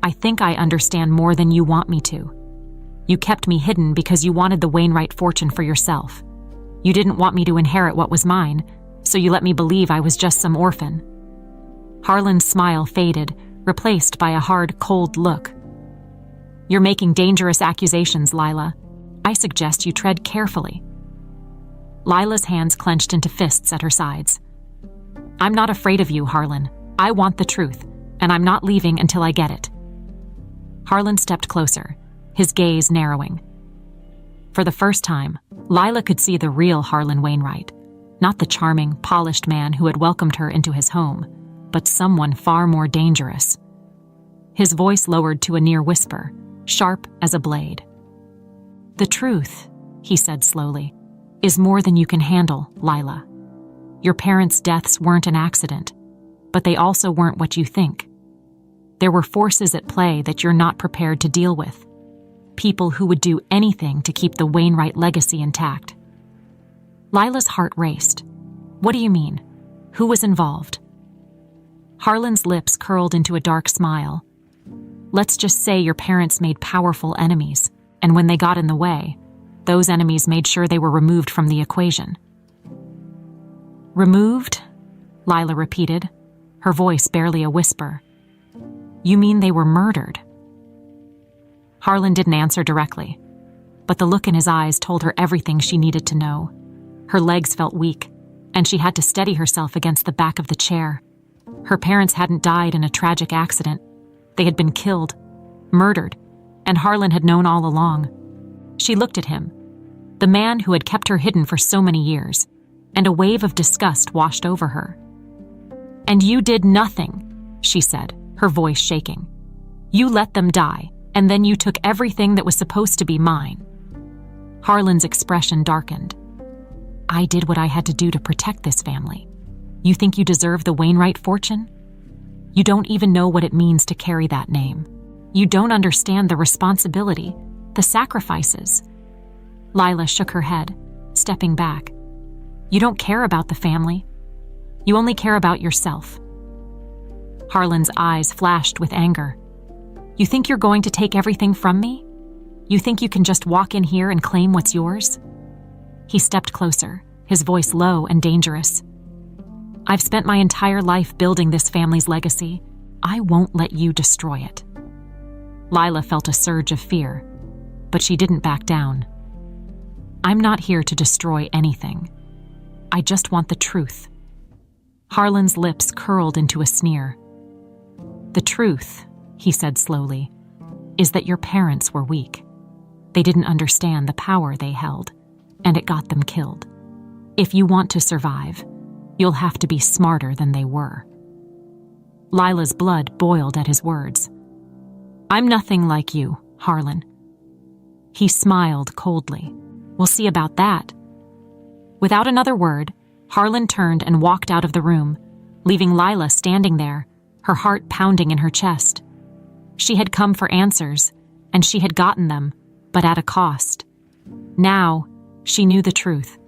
I think I understand more than you want me to. You kept me hidden because you wanted the Wainwright fortune for yourself. You didn't want me to inherit what was mine, so you let me believe I was just some orphan. Harlan's smile faded, replaced by a hard, cold look. You're making dangerous accusations, Lila. I suggest you tread carefully. Lila's hands clenched into fists at her sides. I'm not afraid of you, Harlan. I want the truth, and I'm not leaving until I get it. Harlan stepped closer, his gaze narrowing. For the first time, Lila could see the real Harlan Wainwright, not the charming, polished man who had welcomed her into his home, but someone far more dangerous. His voice lowered to a near whisper, sharp as a blade. The truth, he said slowly, is more than you can handle, Lila. Your parents' deaths weren't an accident, but they also weren't what you think. There were forces at play that you're not prepared to deal with. People who would do anything to keep the Wainwright legacy intact. Lila's heart raced. What do you mean? Who was involved? Harlan's lips curled into a dark smile. Let's just say your parents made powerful enemies, and when they got in the way, those enemies made sure they were removed from the equation. Removed? Lila repeated, her voice barely a whisper. You mean they were murdered? Harlan didn't answer directly, but the look in his eyes told her everything she needed to know. Her legs felt weak, and she had to steady herself against the back of the chair. Her parents hadn't died in a tragic accident. They had been killed, murdered, and Harlan had known all along. She looked at him, the man who had kept her hidden for so many years, and a wave of disgust washed over her. And you did nothing, she said, her voice shaking. You let them die, and then you took everything that was supposed to be mine. Harlan's expression darkened. I did what I had to do to protect this family. You think you deserve the Wainwright fortune? You don't even know what it means to carry that name. You don't understand the responsibility, the sacrifices. Lila shook her head, stepping back. You don't care about the family. You only care about yourself. Harlan's eyes flashed with anger. You think you're going to take everything from me? You think you can just walk in here and claim what's yours? He stepped closer, his voice low and dangerous. I've spent my entire life building this family's legacy. I won't let you destroy it. Lila felt a surge of fear, but she didn't back down. I'm not here to destroy anything. I just want the truth. Harlan's lips curled into a sneer. The truth, he said slowly, is that your parents were weak. They didn't understand the power they held, and it got them killed. If you want to survive, you'll have to be smarter than they were. Lila's blood boiled at his words. I'm nothing like you, Harlan. He smiled coldly. We'll see about that. Without another word, Harlan turned and walked out of the room, leaving Lila standing there, her heart pounding in her chest. She had come for answers, and she had gotten them, but at a cost. Now, she knew the truth.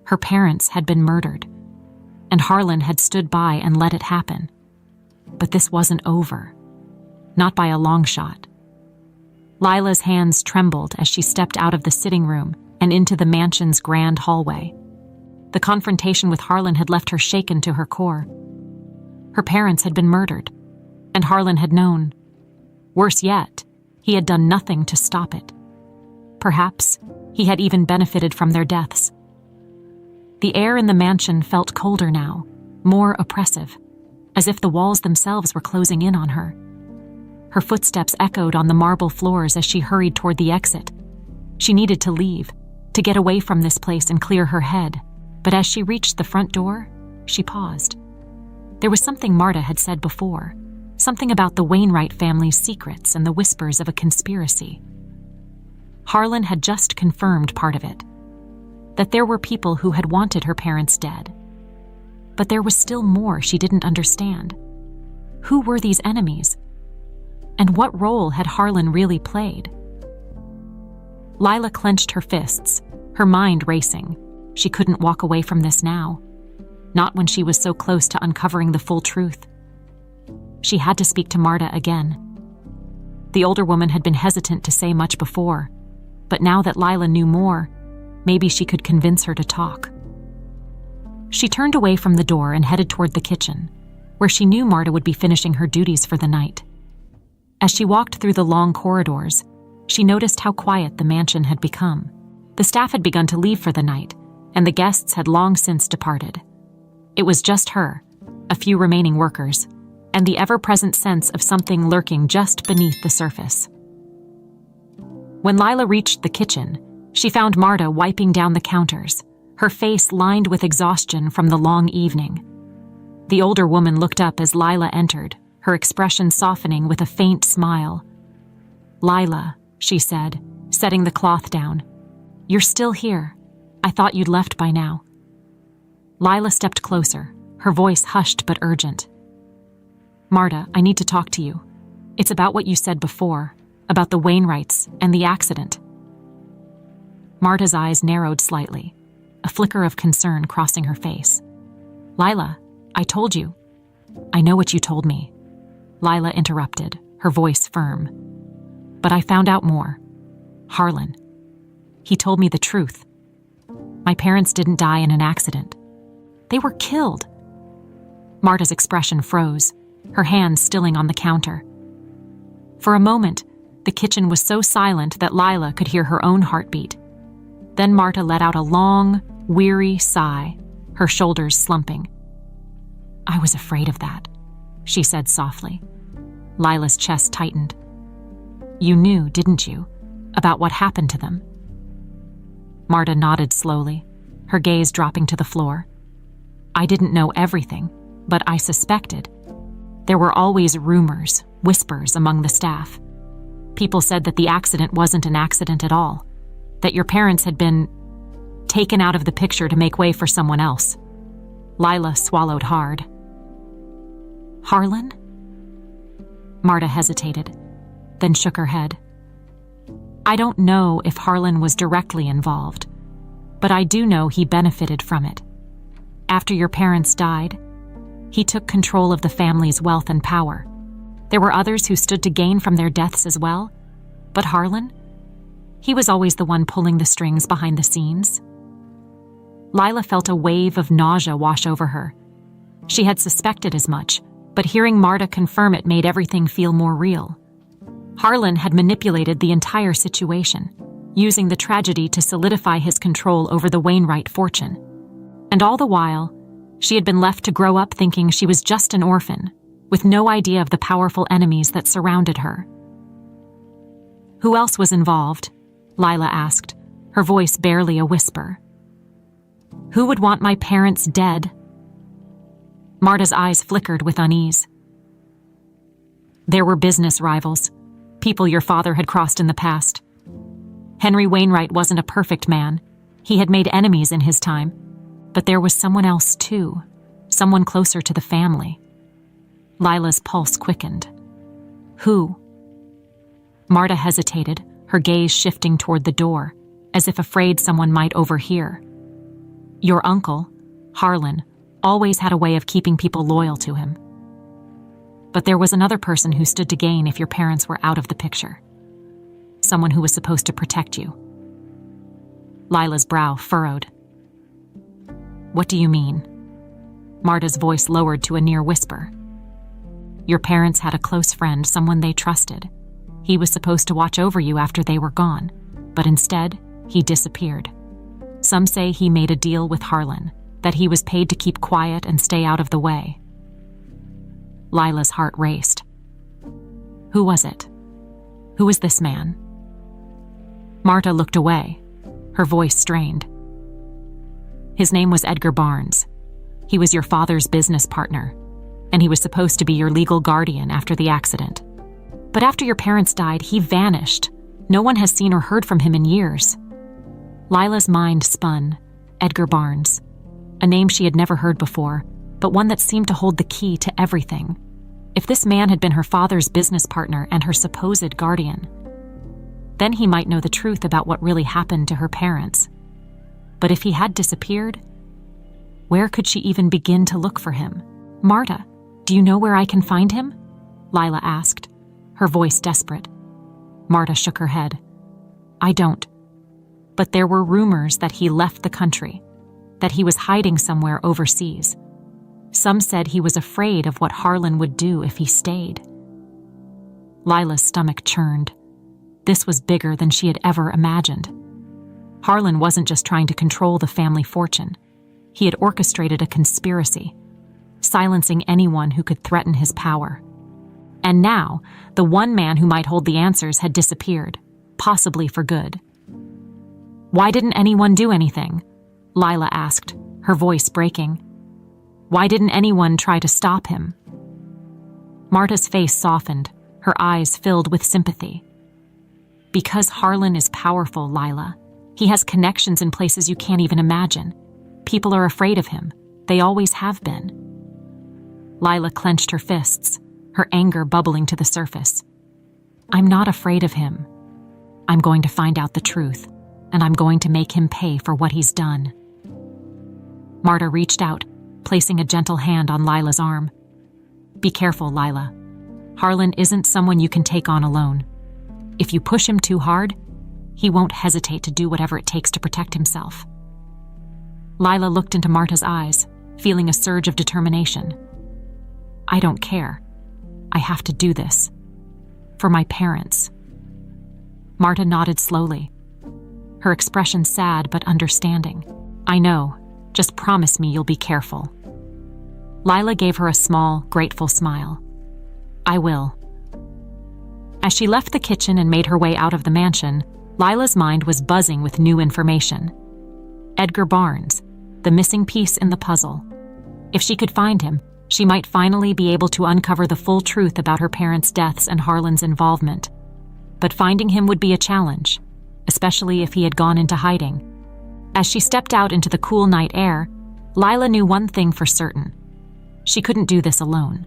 Her parents had been murdered, and Harlan had stood by and let it happen. But this wasn't over. Not by a long shot. Lila's hands trembled as she stepped out of the sitting room and into the mansion's grand hallway. The confrontation with Harlan had left her shaken to her core. Her parents had been murdered, and Harlan had known. Worse yet, he had done nothing to stop it. Perhaps he had even benefited from their deaths. The air in the mansion felt colder now, more oppressive, as if the walls themselves were closing in on her. Her footsteps echoed on the marble floors as she hurried toward the exit. She needed to leave, to get away from this place and clear her head. But as she reached the front door, she paused. There was something Marta had said before, something about the Wainwright family's secrets and the whispers of a conspiracy. Harlan had just confirmed part of it, that there were people who had wanted her parents dead. But there was still more she didn't understand. Who were these enemies? And what role had Harlan really played? Lila clenched her fists, her mind racing. She couldn't walk away from this now. Not when she was so close to uncovering the full truth. She had to speak to Marta again. The older woman had been hesitant to say much before, but now that Lila knew more, maybe she could convince her to talk. She turned away from the door and headed toward the kitchen, where she knew Marta would be finishing her duties for the night. As she walked through the long corridors, she noticed how quiet the mansion had become. The staff had begun to leave for the night, and the guests had long since departed. It was just her, a few remaining workers, and the ever-present sense of something lurking just beneath the surface. When Lila reached the kitchen, she found Marta wiping down the counters, her face lined with exhaustion from the long evening. The older woman looked up as Lila entered, her expression softening with a faint smile. "Lila," she said, setting the cloth down. "You're still here. I thought you'd left by now." Lila stepped closer, her voice hushed but urgent. "Marta, I need to talk to you. It's about what you said before, about the Wainwrights and the accident." Marta's eyes narrowed slightly, a flicker of concern crossing her face. "Lila, I told you." "I know what you told me," Lila interrupted, her voice firm. "But I found out more. Harlan. He told me the truth. My parents didn't die in an accident. They were killed. Marta's expression froze, her hands stilling on the counter. For a moment, the kitchen was so silent that Lila could hear her own heartbeat. Then Marta let out a long, weary sigh, her shoulders slumping. "I was afraid of that," she said softly. Lila's chest tightened. "You knew, didn't you, about what happened to them?" Marta nodded slowly, her gaze dropping to the floor. "I didn't know everything, but I suspected. There were always rumors, whispers among the staff. People said that the accident wasn't an accident at all, that your parents had been taken out of the picture to make way for someone else." Lila swallowed hard. "Harlan?" Marta hesitated, then shook her head. "I don't know if Harlan was directly involved, but I do know he benefited from it. After your parents died, he took control of the family's wealth and power. There were others who stood to gain from their deaths as well, but Harlan, he was always the one pulling the strings behind the scenes." Lila felt a wave of nausea wash over her. She had suspected as much, but hearing Marta confirm it made everything feel more real. Harlan had manipulated the entire situation, using the tragedy to solidify his control over the Wainwright fortune. And all the while, she had been left to grow up thinking she was just an orphan, with no idea of the powerful enemies that surrounded her. "Who else was involved?" Lila asked, her voice barely a whisper. "Who would want my parents dead?" Marta's eyes flickered with unease. "There were business rivals, people your father had crossed in the past. Henry Wainwright wasn't a perfect man. He had made enemies in his time. But there was someone else too, someone closer to the family." Lila's pulse quickened. "Who?" Marta hesitated, her gaze shifting toward the door, as if afraid someone might overhear. "Your uncle, Harlan, always had a way of keeping people loyal to him. But there was another person who stood to gain if your parents were out of the picture. Someone who was supposed to protect you." Lila's brow furrowed. "What do you mean?" Marta's voice lowered to a near whisper. "Your parents had a close friend, someone they trusted. He was supposed to watch over you after they were gone, but instead, he disappeared. Some say he made a deal with Harlan, that he was paid to keep quiet and stay out of the way." Lila's heart raced. "Who was it? Who was this man?" Marta looked away, her voice strained. "His name was Edgar Barnes. He was your father's business partner, and he was supposed to be your legal guardian after the accident. But after your parents died, he vanished. No one has seen or heard from him in years." Lila's mind spun. Edgar Barnes. A name she had never heard before, but one that seemed to hold the key to everything. If this man had been her father's business partner and her supposed guardian, then he might know the truth about what really happened to her parents. But if he had disappeared, where could she even begin to look for him? "Marta, do you know where I can find him?" Lila asked, her voice desperate. Marta shook her head. "I don't. But there were rumors that he left the country, that he was hiding somewhere overseas. Some said he was afraid of what Harlan would do if he stayed." Lila's stomach churned. This was bigger than she had ever imagined. Harlan wasn't just trying to control the family fortune. He had orchestrated a conspiracy, silencing anyone who could threaten his power. And now, the one man who might hold the answers had disappeared, possibly for good. "Why didn't anyone do anything?" Lila asked, her voice breaking. "Why didn't anyone try to stop him?" Marta's face softened, her eyes filled with sympathy. "Because Harlan is powerful, Lila. He has connections in places you can't even imagine. People are afraid of him. They always have been." Lila clenched her fists, her anger bubbling to the surface. "I'm not afraid of him. I'm going to find out the truth, and I'm going to make him pay for what he's done." Marta reached out, placing a gentle hand on Lila's arm. "Be careful, Lila. Harlan isn't someone you can take on alone. If you push him too hard, he won't hesitate to do whatever it takes to protect himself." Lila looked into Marta's eyes, feeling a surge of determination. "I don't care. I have to do this. For my parents." Marta nodded slowly, her expression sad but understanding. "I know. Just promise me you'll be careful." Lila gave her a small, grateful smile. "I will." As she left the kitchen and made her way out of the mansion, Lila's mind was buzzing with new information. Edgar Barnes, the missing piece in the puzzle. If she could find him, she might finally be able to uncover the full truth about her parents' deaths and Harlan's involvement. But finding him would be a challenge, especially if he had gone into hiding. As she stepped out into the cool night air, Lila knew one thing for certain. She couldn't do this alone.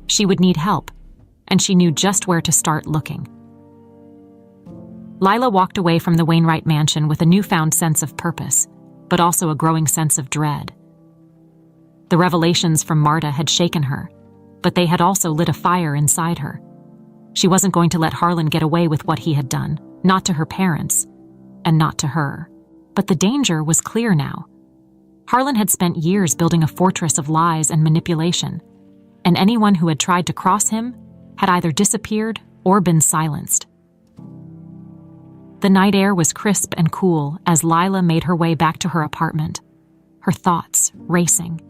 She would need help, and she knew just where to start looking. Lila walked away from the Wainwright mansion with a newfound sense of purpose, but also a growing sense of dread. The revelations from Marta had shaken her, but they had also lit a fire inside her. She wasn't going to let Harlan get away with what he had done, not to her parents, and not to her. But the danger was clear now. Harlan had spent years building a fortress of lies and manipulation, and anyone who had tried to cross him had either disappeared or been silenced. The night air was crisp and cool as Lila made her way back to her apartment, her thoughts racing.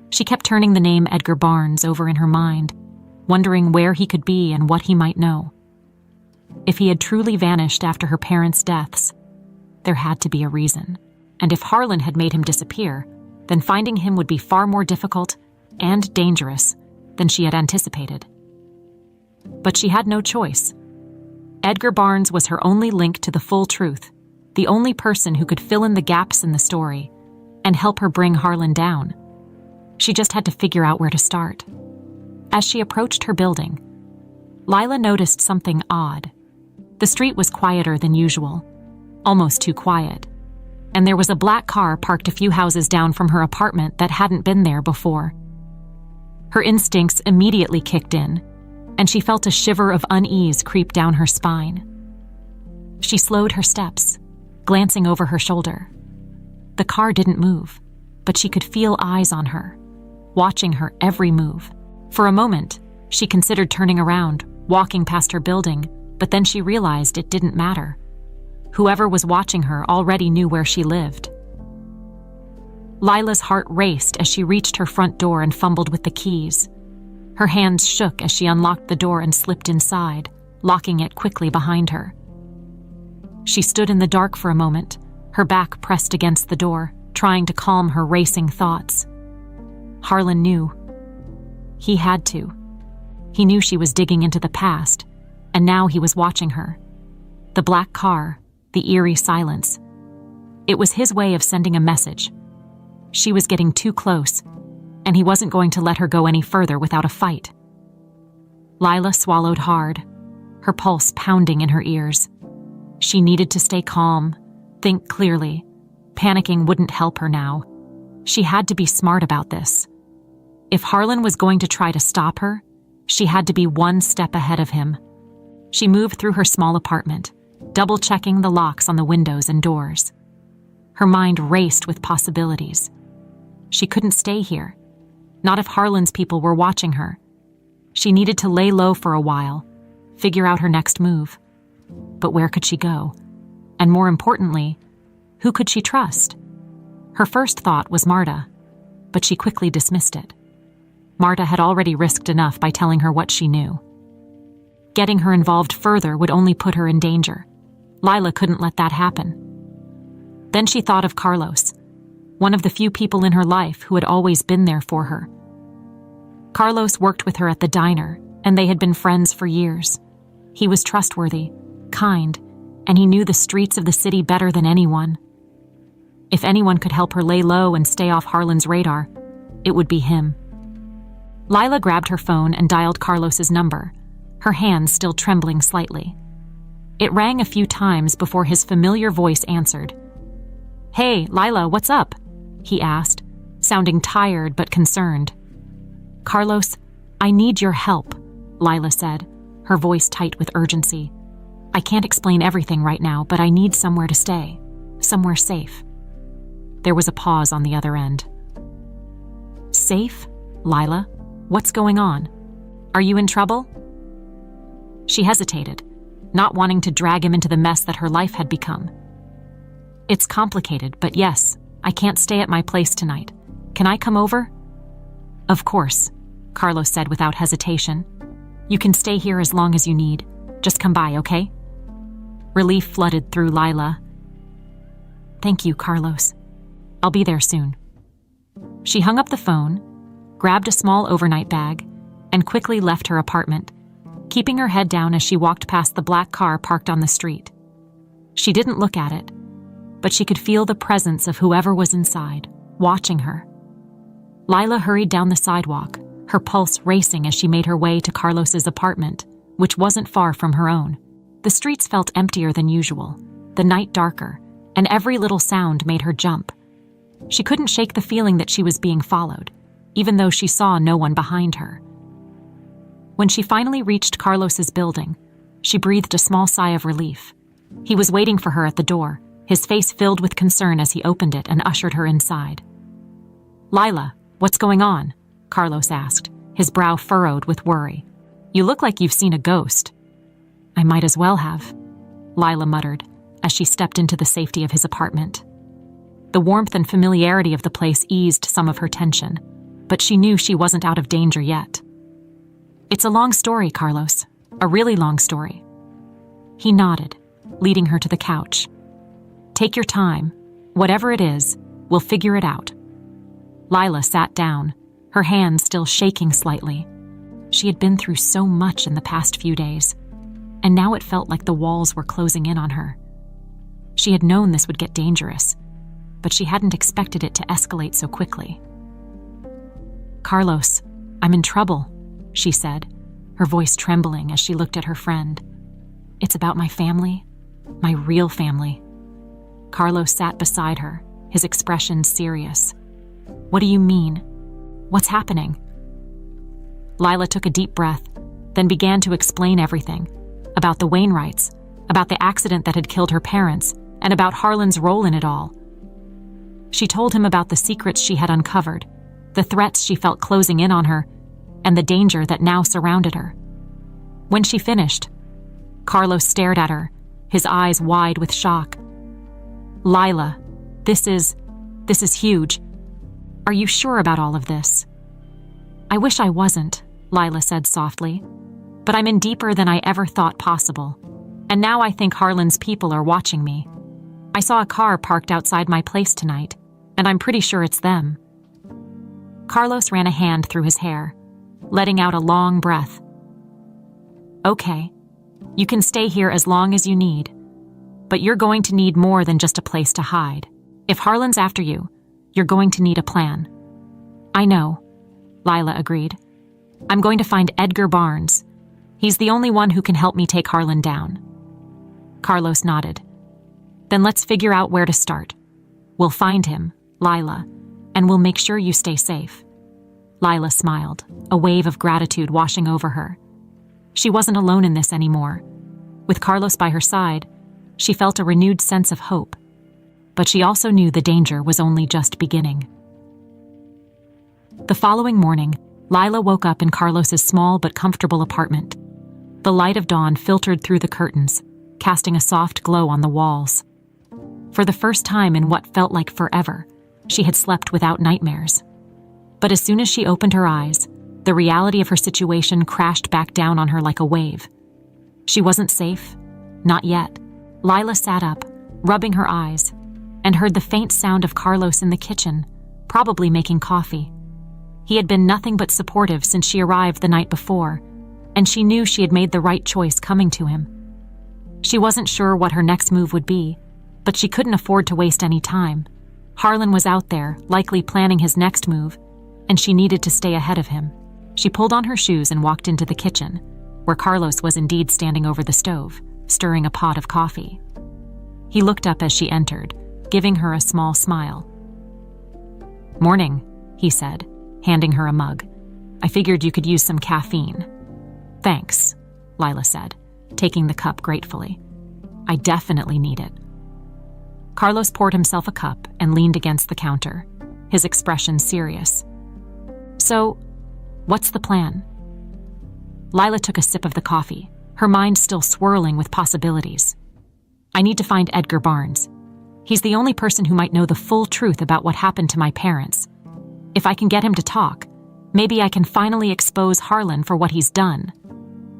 She kept turning the name Edgar Barnes over in her mind, wondering where he could be and what he might know. If he had truly vanished after her parents' deaths, there had to be a reason. And if Harlan had made him disappear, then finding him would be far more difficult and dangerous than she had anticipated. But she had no choice. Edgar Barnes was her only link to the full truth, the only person who could fill in the gaps in the story and help her bring Harlan down. She just had to figure out where to start. As she approached her building, Lila noticed something odd. The street was quieter than usual, almost too quiet, and there was a black car parked a few houses down from her apartment that hadn't been there before. Her instincts immediately kicked in, and she felt a shiver of unease creep down her spine. She slowed her steps, glancing over her shoulder. The car didn't move, but she could feel eyes on her, watching her every move. For a moment, she considered turning around, walking past her building, but then she realized it didn't matter. Whoever was watching her already knew where she lived. Lila's heart raced as she reached her front door and fumbled with the keys. Her hands shook as she unlocked the door and slipped inside, locking it quickly behind her. She stood in the dark for a moment, her back pressed against the door, trying to calm her racing thoughts. Harlan knew. He had to. He knew she was digging into the past, and now he was watching her. The black car, the eerie silence. It was his way of sending a message. She was getting too close, and he wasn't going to let her go any further without a fight. Lila swallowed hard, her pulse pounding in her ears. She needed to stay calm, think clearly. Panicking wouldn't help her now. She had to be smart about this. If Harlan was going to try to stop her, she had to be one step ahead of him. She moved through her small apartment, double-checking the locks on the windows and doors. Her mind raced with possibilities. She couldn't stay here, not if Harlan's people were watching her. She needed to lay low for a while, figure out her next move. But where could she go? And more importantly, who could she trust? Her first thought was Marta, but she quickly dismissed it. Marta had already risked enough by telling her what she knew. Getting her involved further would only put her in danger. Lila couldn't let that happen. Then she thought of Carlos, one of the few people in her life who had always been there for her. Carlos worked with her at the diner, and they had been friends for years. He was trustworthy, kind, and he knew the streets of the city better than anyone. If anyone could help her lay low and stay off Harlan's radar, it would be him. Lila grabbed her phone and dialed Carlos's number, her hands still trembling slightly. It rang a few times before his familiar voice answered. "Hey, Lila, what's up?" he asked, sounding tired but concerned. "Carlos, I need your help," Lila said, her voice tight with urgency. "I can't explain everything right now, but I need somewhere to stay, somewhere safe." There was a pause on the other end. Safe? Lila? What's going on? Are you in trouble? She hesitated, not wanting to drag him into the mess that her life had become. It's complicated, but yes, I can't stay at my place tonight. Can I come over? Of course, Carlos said without hesitation. You can stay here as long as you need. Just come by, okay? Relief flooded through Lila. Thank you, Carlos. I'll be there soon. She hung up the phone, grabbed a small overnight bag, and quickly left her apartment, keeping her head down as she walked past the black car parked on the street. She didn't look at it, but she could feel the presence of whoever was inside, watching her. Lila hurried down the sidewalk, her pulse racing as she made her way to Carlos's apartment, which wasn't far from her own. The streets felt emptier than usual, the night darker, and every little sound made her jump. She couldn't shake the feeling that she was being followed, even though she saw no one behind her. When she finally reached Carlos's building, she breathed a small sigh of relief. He was waiting for her at the door, his face filled with concern as he opened it and ushered her inside. Lila, what's going on? Carlos asked, his brow furrowed with worry. You look like you've seen a ghost. I might as well have, Lila muttered as she stepped into the safety of his apartment. The warmth and familiarity of the place eased some of her tension, but she knew she wasn't out of danger yet. It's a long story, Carlos. A really long story. He nodded, leading her to the couch. Take your time. Whatever it is, we'll figure it out. Lila sat down, her hands still shaking slightly. She had been through so much in the past few days, and now it felt like the walls were closing in on her. She had known this would get dangerous, but she hadn't expected it to escalate so quickly. Carlos, I'm in trouble, she said, her voice trembling as she looked at her friend. It's about my family, my real family. Carlos sat beside her, his expression serious. What do you mean? What's happening? Lila took a deep breath, then began to explain everything, about the Wainwrights, about the accident that had killed her parents, and about Harlan's role in it all. She told him about the secrets she had uncovered, the threats she felt closing in on her, and the danger that now surrounded her. When she finished, Carlos stared at her, his eyes wide with shock. Lila, this is huge. Are you sure about all of this? I wish I wasn't, Lila said softly, but I'm in deeper than I ever thought possible, and now I think Harlan's people are watching me. I saw a car parked outside my place tonight, and I'm pretty sure it's them. Carlos ran a hand through his hair, letting out a long breath. Okay, you can stay here as long as you need, but you're going to need more than just a place to hide. If Harlan's after you, you're going to need a plan. I know, Lila agreed. I'm going to find Edgar Barnes. He's the only one who can help me take Harlan down. Carlos nodded. Then let's figure out where to start. We'll find him, Lila, and we'll make sure you stay safe. Lila smiled, a wave of gratitude washing over her. She wasn't alone in this anymore. With Carlos by her side, she felt a renewed sense of hope. But she also knew the danger was only just beginning. The following morning, Lila woke up in Carlos's small but comfortable apartment. The light of dawn filtered through the curtains, casting a soft glow on the walls. For the first time in what felt like forever, she had slept without nightmares. But as soon as she opened her eyes, the reality of her situation crashed back down on her like a wave. She wasn't safe. Not yet. Lila sat up, rubbing her eyes, and heard the faint sound of Carlos in the kitchen, probably making coffee. He had been nothing but supportive since she arrived the night before, and she knew she had made the right choice coming to him. She wasn't sure what her next move would be, but she couldn't afford to waste any time. Harlan was out there, likely planning his next move, and she needed to stay ahead of him. She pulled on her shoes and walked into the kitchen, where Carlos was indeed standing over the stove, stirring a pot of coffee. He looked up as she entered, giving her a small smile. "Morning," he said, handing her a mug. "I figured you could use some caffeine." "Thanks," Lila said, taking the cup gratefully. "I definitely need it." Carlos poured himself a cup and leaned against the counter, his expression serious. So, what's the plan? Lila took a sip of the coffee, her mind still swirling with possibilities. I need to find Edgar Barnes. He's the only person who might know the full truth about what happened to my parents. If I can get him to talk, maybe I can finally expose Harlan for what he's done.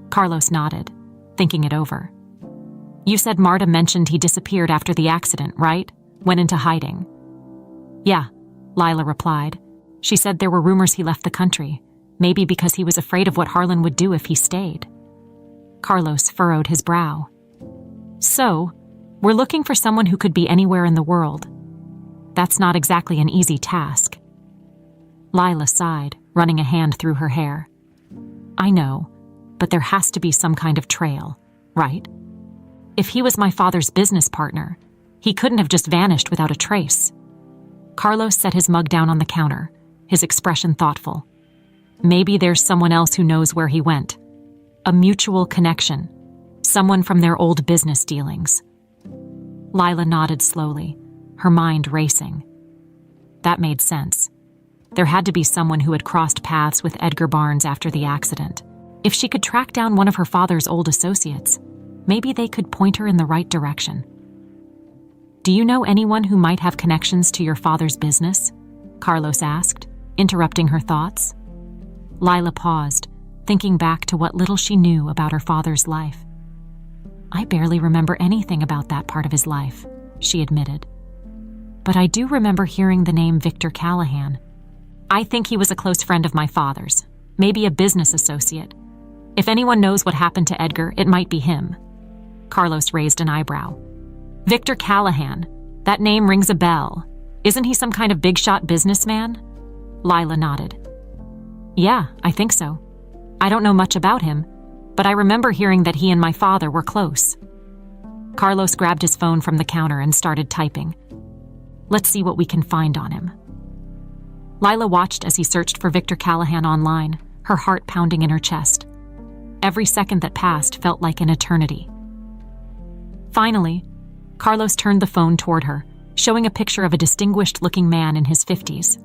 Carlos nodded, thinking it over. You said Marta mentioned he disappeared after the accident, right? Went into hiding. Yeah, Lila replied. She said there were rumors he left the country, maybe because he was afraid of what Harlan would do if he stayed. Carlos furrowed his brow. So, we're looking for someone who could be anywhere in the world. That's not exactly an easy task. Lila sighed, running a hand through her hair. I know, but there has to be some kind of trail, right? If he was my father's business partner, he couldn't have just vanished without a trace. Carlos set his mug down on the counter, his expression thoughtful. Maybe there's someone else who knows where he went. A mutual connection. Someone from their old business dealings. Lila nodded slowly, her mind racing. That made sense. There had to be someone who had crossed paths with Edgar Barnes after the accident. If she could track down one of her father's old associates, maybe they could point her in the right direction. Do you know anyone who might have connections to your father's business? Carlos asked, interrupting her thoughts. Lila paused, thinking back to what little she knew about her father's life. I barely remember anything about that part of his life, she admitted. But I do remember hearing the name Victor Callahan. I think he was a close friend of my father's, maybe a business associate. If anyone knows what happened to Edgar, it might be him. Carlos raised an eyebrow. Victor Callahan. That name rings a bell. Isn't he some kind of big-shot businessman? Lila nodded. Yeah, I think so. I don't know much about him, but I remember hearing that he and my father were close. Carlos grabbed his phone from the counter and started typing. Let's see what we can find on him. Lila watched as he searched for Victor Callahan online, her heart pounding in her chest. Every second that passed felt like an eternity. Finally, Carlos turned the phone toward her, showing a picture of a distinguished-looking man in his 50s,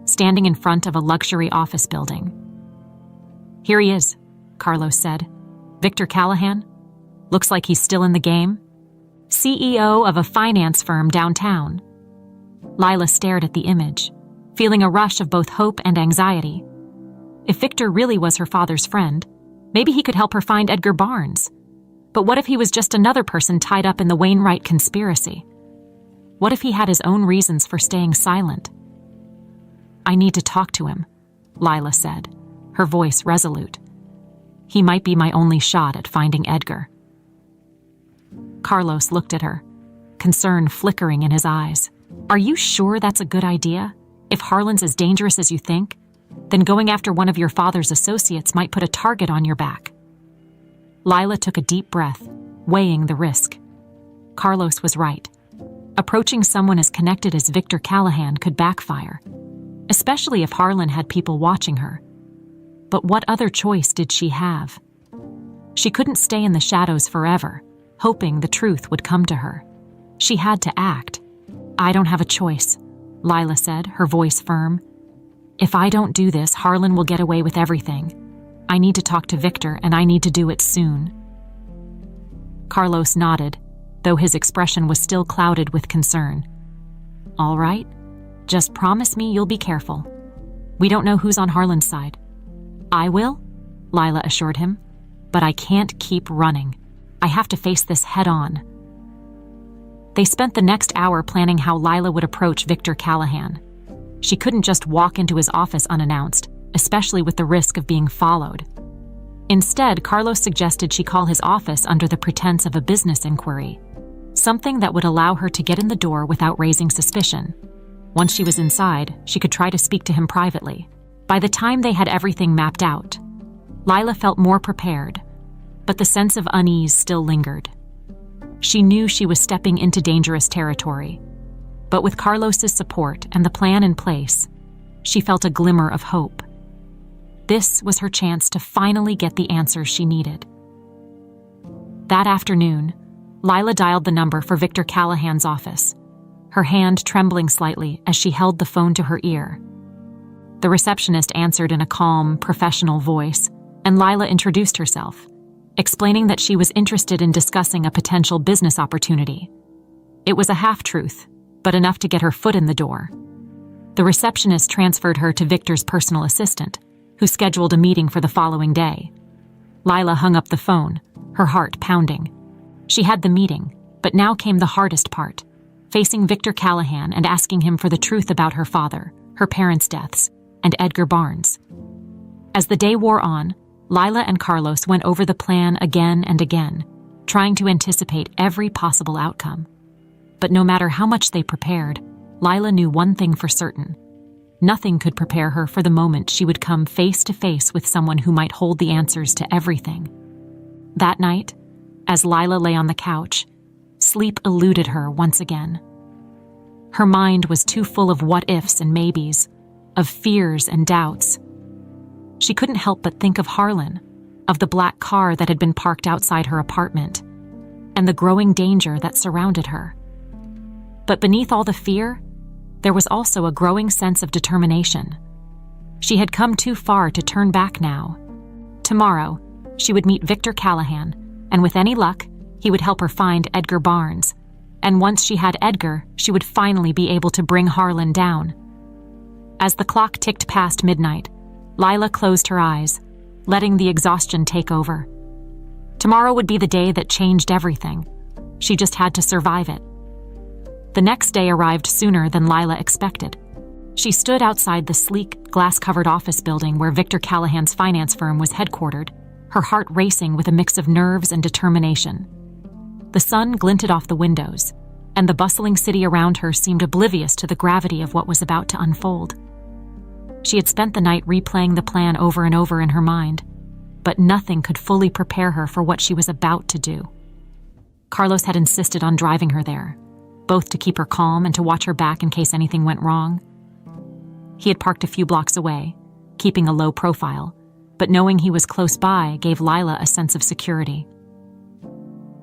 standing in front of a luxury office building. Here he is, Carlos said. Victor Callahan? Looks like he's still in the game. CEO of a finance firm downtown. Lila stared at the image, feeling a rush of both hope and anxiety. If Victor really was her father's friend, maybe he could help her find Edgar Barnes. But what if he was just another person tied up in the Wainwright conspiracy? What if he had his own reasons for staying silent? I need to talk to him, Lila said, her voice resolute. He might be my only shot at finding Edgar. Carlos looked at her, concern flickering in his eyes. Are you sure that's a good idea? If Harlan's as dangerous as you think, then going after one of your father's associates might put a target on your back. Lila took a deep breath, weighing the risk. Carlos was right. Approaching someone as connected as Victor Callahan could backfire, especially if Harlan had people watching her. But what other choice did she have? She couldn't stay in the shadows forever, hoping the truth would come to her. She had to act. I don't have a choice, Lila said, her voice firm. If I don't do this, Harlan will get away with everything. I need to talk to Victor, and I need to do it soon. Carlos nodded, though his expression was still clouded with concern. All right, just promise me you'll be careful. We don't know who's on Harlan's side. I will, Lila assured him, but I can't keep running. I have to face this head on. They spent the next hour planning how Lila would approach Victor Callahan. She couldn't just walk into his office unannounced, especially with the risk of being followed. Instead, Carlos suggested she call his office under the pretense of a business inquiry, something that would allow her to get in the door without raising suspicion. Once she was inside, she could try to speak to him privately. By the time they had everything mapped out, Lila felt more prepared, but the sense of unease still lingered. She knew she was stepping into dangerous territory, but with Carlos's support and the plan in place, she felt a glimmer of hope. This was her chance to finally get the answers she needed. That afternoon, Lila dialed the number for Victor Callahan's office, her hand trembling slightly as she held the phone to her ear. The receptionist answered in a calm, professional voice, and Lila introduced herself, explaining that she was interested in discussing a potential business opportunity. It was a half-truth, but enough to get her foot in the door. The receptionist transferred her to Victor's personal assistant, who scheduled a meeting for the following day. Lila hung up the phone, her heart pounding. She had the meeting, but now came the hardest part, facing Victor Callahan and asking him for the truth about her father, her parents' deaths, and Edgar Barnes. As the day wore on, Lila and Carlos went over the plan again and again, trying to anticipate every possible outcome. But no matter how much they prepared, Lila knew one thing for certain. Nothing could prepare her for the moment she would come face to face with someone who might hold the answers to everything. That night, as Lila lay on the couch, sleep eluded her once again. Her mind was too full of what-ifs and maybes, of fears and doubts. She couldn't help but think of Harlan, of the black car that had been parked outside her apartment, and the growing danger that surrounded her. But beneath all the fear, there was also a growing sense of determination. She had come too far to turn back now. Tomorrow, she would meet Victor Callahan, and with any luck, he would help her find Edgar Barnes. And once she had Edgar, she would finally be able to bring Harlan down. As the clock ticked past midnight, Lila closed her eyes, letting the exhaustion take over. Tomorrow would be the day that changed everything. She just had to survive it. The next day arrived sooner than Lila expected. She stood outside the sleek, glass-covered office building where Victor Callahan's finance firm was headquartered, her heart racing with a mix of nerves and determination. The sun glinted off the windows, and the bustling city around her seemed oblivious to the gravity of what was about to unfold. She had spent the night replaying the plan over and over in her mind, but nothing could fully prepare her for what she was about to do. Carlos had insisted on driving her there, both to keep her calm and to watch her back in case anything went wrong. He had parked a few blocks away, keeping a low profile, but knowing he was close by gave Lila a sense of security.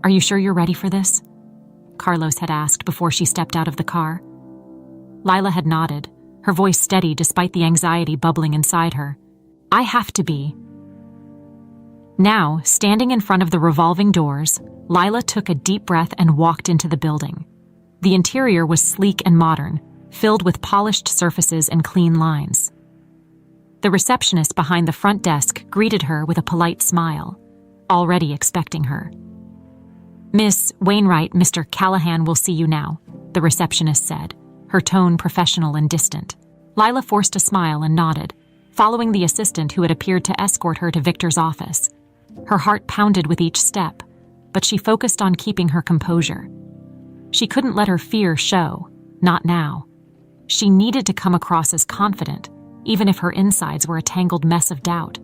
"Are you sure you're ready for this?" Carlos had asked before she stepped out of the car. Lila had nodded, her voice steady despite the anxiety bubbling inside her. "I have to be." Now, standing in front of the revolving doors, Lila took a deep breath and walked into the building. The interior was sleek and modern, filled with polished surfaces and clean lines. The receptionist behind the front desk greeted her with a polite smile, already expecting her. "Miss Wainwright, Mr. Callahan will see you now," the receptionist said, her tone professional and distant. Lila forced a smile and nodded, following the assistant who had appeared to escort her to Victor's office. Her heart pounded with each step, but she focused on keeping her composure. She couldn't let her fear show, not now. She needed to come across as confident, even if her insides were a tangled mess of doubt.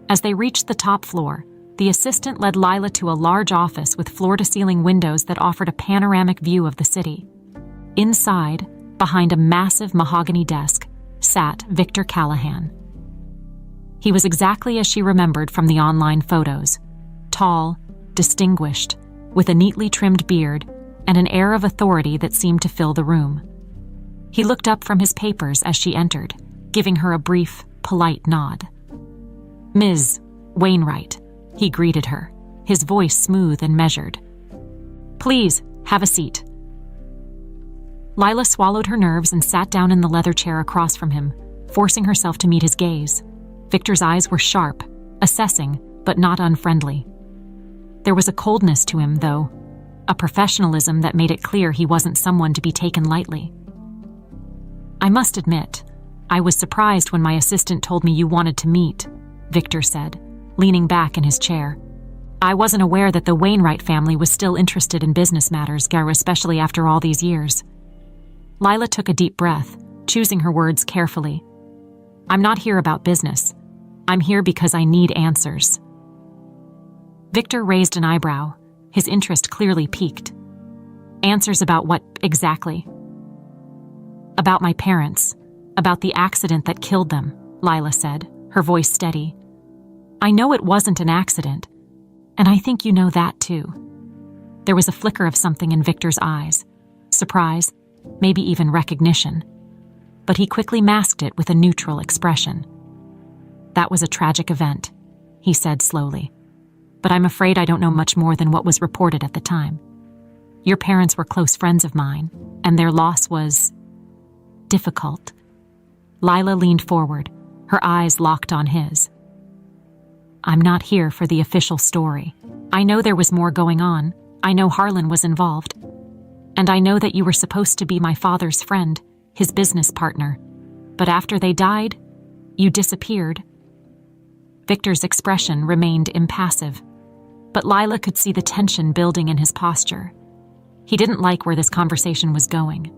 As they reached the top floor, the assistant led Lila to a large office with floor-to-ceiling windows that offered a panoramic view of the city. Inside, behind a massive mahogany desk, sat Victor Callahan. He was exactly as she remembered from the online photos, tall, distinguished, with a neatly trimmed beard and an air of authority that seemed to fill the room. He looked up from his papers as she entered, giving her a brief, polite nod. "Ms. Wainwright," he greeted her, his voice smooth and measured. "Please, have a seat." Lila swallowed her nerves and sat down in the leather chair across from him, forcing herself to meet his gaze. Victor's eyes were sharp, assessing, but not unfriendly. There was a coldness to him, though, a professionalism that made it clear he wasn't someone to be taken lightly. "I must admit, I was surprised when my assistant told me you wanted to meet," Victor said, leaning back in his chair. "I wasn't aware that the Wainwright family was still interested in business matters, especially after all these years." Lila took a deep breath, choosing her words carefully. "I'm not here about business. I'm here because I need answers." Victor raised an eyebrow, his interest clearly piqued. "Answers about what exactly?" "About my parents, about the accident that killed them," Lila said, her voice steady. "I know it wasn't an accident, and I think you know that too." There was a flicker of something in Victor's eyes, surprise, maybe even recognition. but he quickly masked it with a neutral expression. "That was a tragic event," he said slowly, "but I'm afraid I don't know much more than what was reported at the time. Your parents were close friends of mine, and their loss was difficult." Lila leaned forward, her eyes locked on his. "I'm not here for the official story. I know there was more going on. I know Harlan was involved. And I know that you were supposed to be my father's friend, his business partner. But after they died, you disappeared." Victor's expression remained impassive, but Lila could see the tension building in his posture. He didn't like where this conversation was going.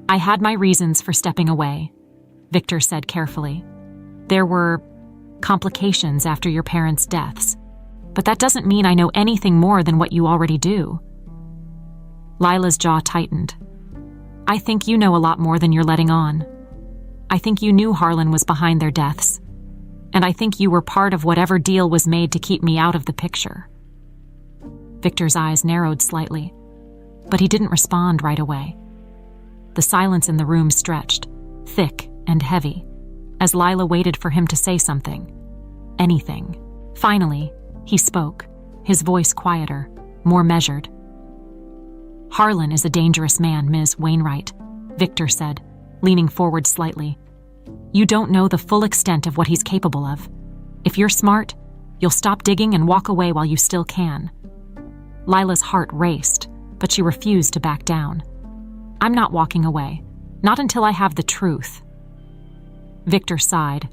"I had my reasons for stepping away," Victor said carefully. "There were complications after your parents' deaths, but that doesn't mean I know anything more than what you already do." Lila's jaw tightened. "I think you know a lot more than you're letting on. I think you knew Harlan was behind their deaths, and I think you were part of whatever deal was made to keep me out of the picture." Victor's eyes narrowed slightly, but he didn't respond right away. The silence in the room stretched, thick and heavy, as Lila waited for him to say something. Anything. Finally, he spoke, his voice quieter, more measured. "Harlan is a dangerous man, Ms. Wainwright," Victor said, leaning forward slightly. "You don't know the full extent of what he's capable of. If you're smart, you'll stop digging and walk away while you still can." Lila's heart raced, but she refused to back down. "I'm not walking away, not until I have the truth." Victor sighed,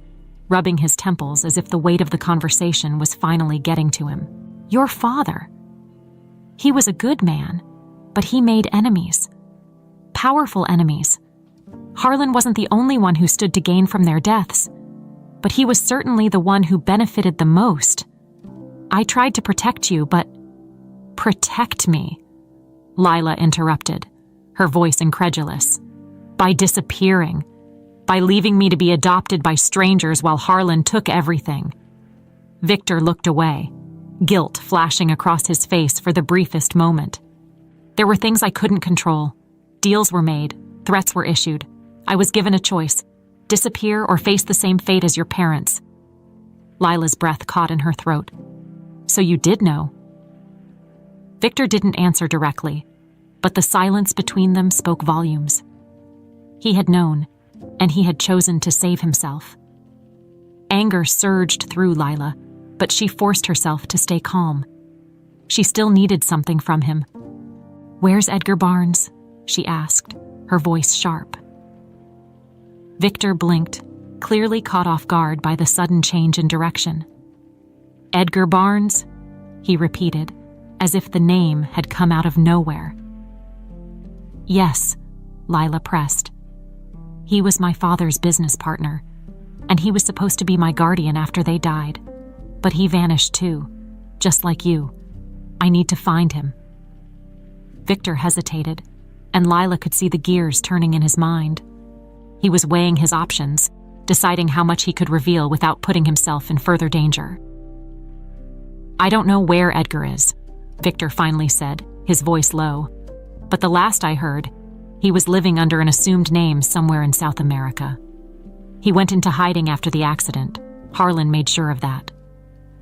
rubbing his temples as if the weight of the conversation was finally getting to him. "Your father. He was a good man, but he made enemies. Powerful enemies. Harlan wasn't the only one who stood to gain from their deaths, but he was certainly the one who benefited the most. I tried to protect you, but—" "Protect me," Lila interrupted, her voice incredulous. "By disappearing. By leaving me to be adopted by strangers while Harlan took everything." Victor looked away, guilt flashing across his face for the briefest moment. "There were things I couldn't control. Deals were made, threats were issued. I was given a choice: disappear or face the same fate as your parents." Lila's breath caught in her throat. "So you did know?" Victor didn't answer directly, but the silence between them spoke volumes. He had known, and he had chosen to save himself. Anger surged through Lila, but she forced herself to stay calm. She still needed something from him. "Where's Edgar Barnes?" she asked, her voice sharp. Victor blinked, clearly caught off guard by the sudden change in direction. "Edgar Barnes?" he repeated, as if the name had come out of nowhere. "Yes," Lila pressed. "He was my father's business partner, and he was supposed to be my guardian after they died. But he vanished too, just like you. I need to find him." Victor hesitated, and Lila could see the gears turning in his mind. He was weighing his options, deciding how much he could reveal without putting himself in further danger. "I don't know where Edgar is," Victor finally said, his voice low. "But the last I heard, he was living under an assumed name somewhere in South America. He went into hiding after the accident. Harlan made sure of that."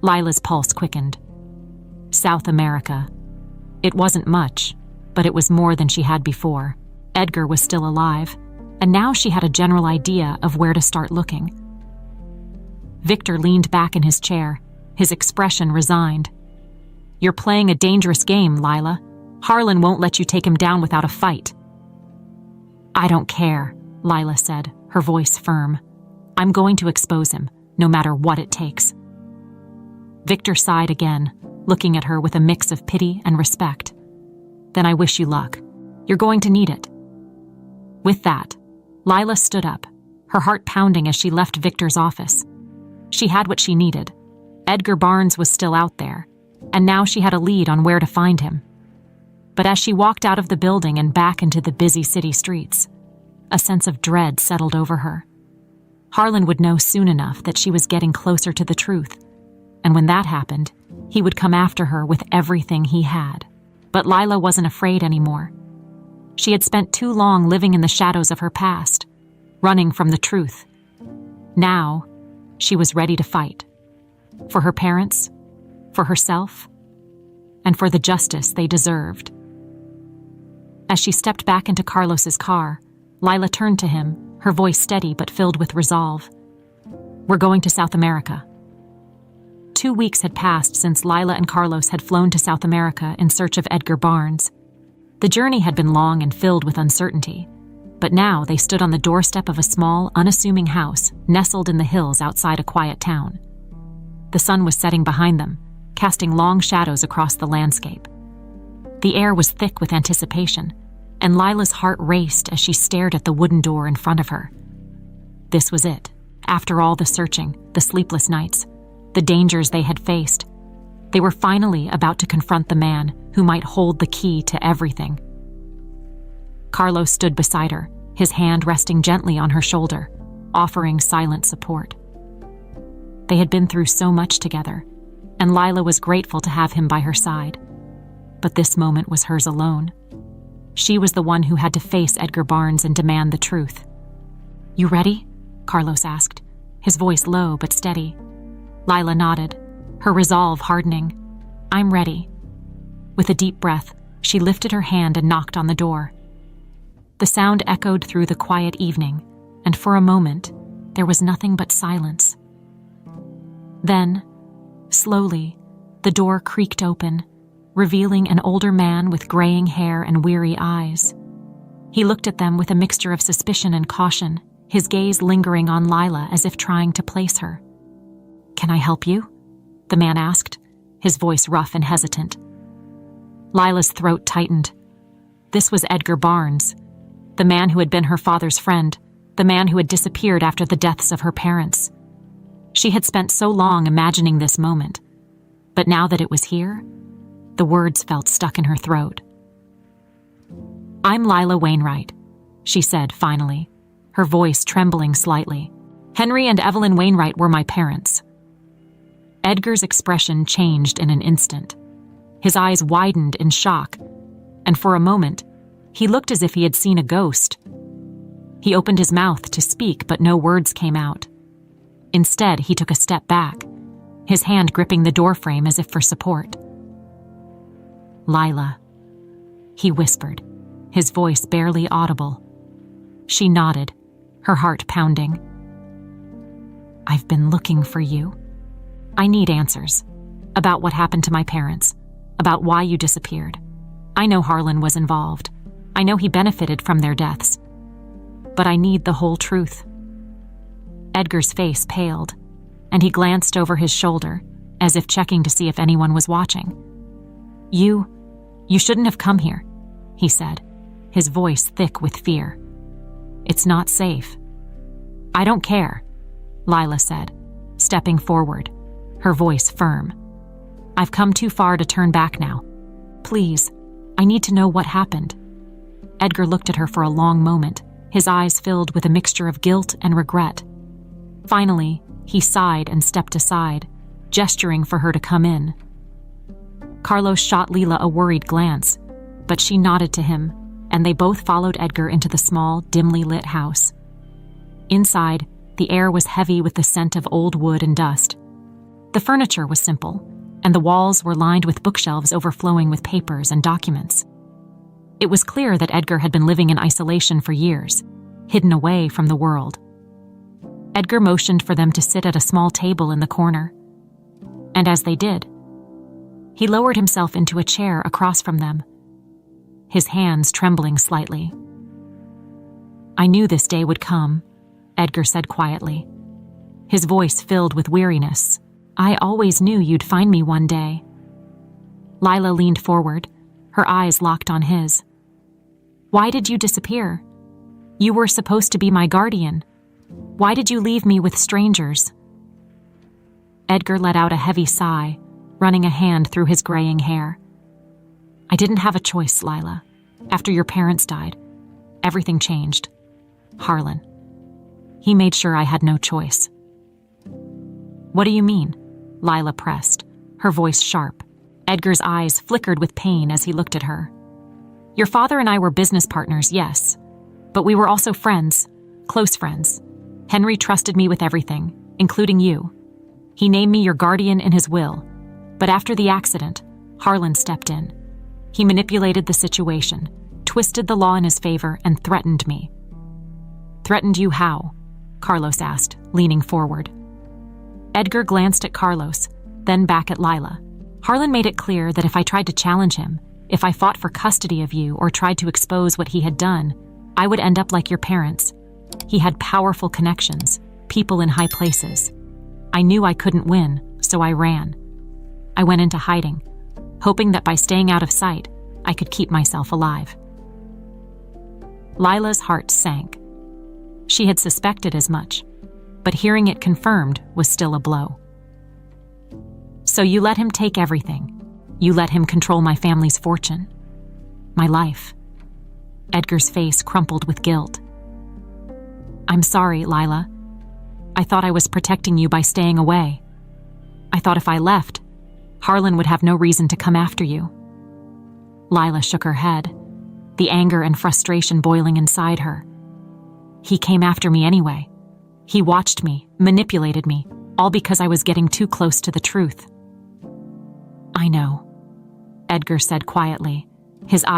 Lila's pulse quickened. South America. It wasn't much, but it was more than she had before. Edgar was still alive, and now she had a general idea of where to start looking. Victor leaned back in his chair, his expression resigned. "You're playing a dangerous game, Lila. Harlan won't let you take him down without a fight." "I don't care," Lila said, her voice firm. "I'm going to expose him, no matter what it takes." Victor sighed again, looking at her with a mix of pity and respect. "Then I wish you luck. You're going to need it." With that, Lila stood up, her heart pounding as she left Victor's office. She had what she needed. Edgar Barnes was still out there, and now she had a lead on where to find him. But as she walked out of the building and back into the busy city streets, a sense of dread settled over her. Harlan would know soon enough that she was getting closer to the truth, and when that happened, he would come after her with everything he had. But Lila wasn't afraid anymore. She had spent too long living in the shadows of her past, running from the truth. Now, she was ready to fight. For her parents, for herself, and for the justice they deserved. As she stepped back into Carlos's car, Lila turned to him, her voice steady but filled with resolve. "We're going to South America." 2 weeks had passed since Lila and Carlos had flown to South America in search of Edgar Barnes. The journey had been long and filled with uncertainty, but now they stood on the doorstep of a small, unassuming house nestled in the hills outside a quiet town. The sun was setting behind them, casting long shadows across the landscape. The air was thick with anticipation, and Lila's heart raced as she stared at the wooden door in front of her. This was it. After all the searching, the sleepless nights, the dangers they had faced, they were finally about to confront the man who might hold the key to everything. Carlos stood beside her, his hand resting gently on her shoulder, offering silent support. They had been through so much together, and Lila was grateful to have him by her side. But this moment was hers alone. She was the one who had to face Edgar Barnes and demand the truth. "You ready?" Carlos asked, his voice low but steady. Lila nodded, her resolve hardening. "I'm ready." With a deep breath, she lifted her hand and knocked on the door. The sound echoed through the quiet evening, and for a moment, there was nothing but silence. Then, slowly, the door creaked open, revealing an older man with graying hair and weary eyes. He looked at them with a mixture of suspicion and caution, his gaze lingering on Lila as if trying to place her. "Can I help you?" the man asked, his voice rough and hesitant. Lila's throat tightened. This was Edgar Barnes, the man who had been her father's friend, the man who had disappeared after the deaths of her parents. She had spent so long imagining this moment, but now that it was here, the words felt stuck in her throat. "I'm Lila Wainwright," she said finally, her voice trembling slightly. "Henry and Evelyn Wainwright were my parents." Edgar's expression changed in an instant. His eyes widened in shock, and for a moment, he looked as if he had seen a ghost. He opened his mouth to speak, but no words came out. Instead, he took a step back, his hand gripping the doorframe as if for support. "Lila," he whispered, his voice barely audible. She nodded, her heart pounding. "I've been looking for you. I need answers. About what happened to my parents. About why you disappeared. I know Harlan was involved. I know he benefited from their deaths. But I need the whole truth." Edgar's face paled, and he glanced over his shoulder, as if checking to see if anyone was watching. You shouldn't have come here," he said, his voice thick with fear. "It's not safe." "I don't care," Lila said, stepping forward, her voice firm. "I've come too far to turn back now. Please, I need to know what happened." Edgar looked at her for a long moment, his eyes filled with a mixture of guilt and regret. Finally, he sighed and stepped aside, gesturing for her to come in. Carlos shot Lila a worried glance, but she nodded to him, and they both followed Edgar into the small, dimly lit house. Inside, the air was heavy with the scent of old wood and dust. The furniture was simple, and the walls were lined with bookshelves overflowing with papers and documents. It was clear that Edgar had been living in isolation for years, hidden away from the world. Edgar motioned for them to sit at a small table in the corner. And as they did, he lowered himself into a chair across from them, his hands trembling slightly. "I knew this day would come," Edgar said quietly, his voice filled with weariness. "I always knew you'd find me one day." Lila leaned forward, her eyes locked on his. "Why did you disappear? You were supposed to be my guardian. Why did you leave me with strangers?" Edgar let out a heavy sigh, running a hand through his graying hair. "I didn't have a choice, Lila. After your parents died, everything changed. Harlan. He made sure I had no choice." "What do you mean?" Lila pressed, her voice sharp. Edgar's eyes flickered with pain as he looked at her. "Your father and I were business partners, yes, but we were also friends. Close friends. Henry trusted me with everything, including you. He named me your guardian in his will. But after the accident, Harlan stepped in. He manipulated the situation, twisted the law in his favor, and threatened me. Threatened you how? Carlos asked, leaning forward. Edgar glanced at Carlos, then back at Lila. Harlan made it clear that if I tried to challenge him, if I fought for custody of you or tried to expose what he had done, I would end up like your parents. He had powerful connections, people in high places. I knew I couldn't win, so I ran. I went into hiding, hoping that by staying out of sight, I could keep myself alive. Lila's heart sank. She had suspected as much, but hearing it confirmed was still a blow. So you let him take everything. You let him control my family's fortune. My life. Edgar's face crumpled with guilt. I'm sorry, Lila. I thought I was protecting you by staying away. I thought if I left, Harlan would have no reason to come after you. Lila shook her head, the anger and frustration boiling inside her. He came after me anyway. He watched me, manipulated me, all because I was getting too close to the truth. I know, Edgar said quietly, his eyes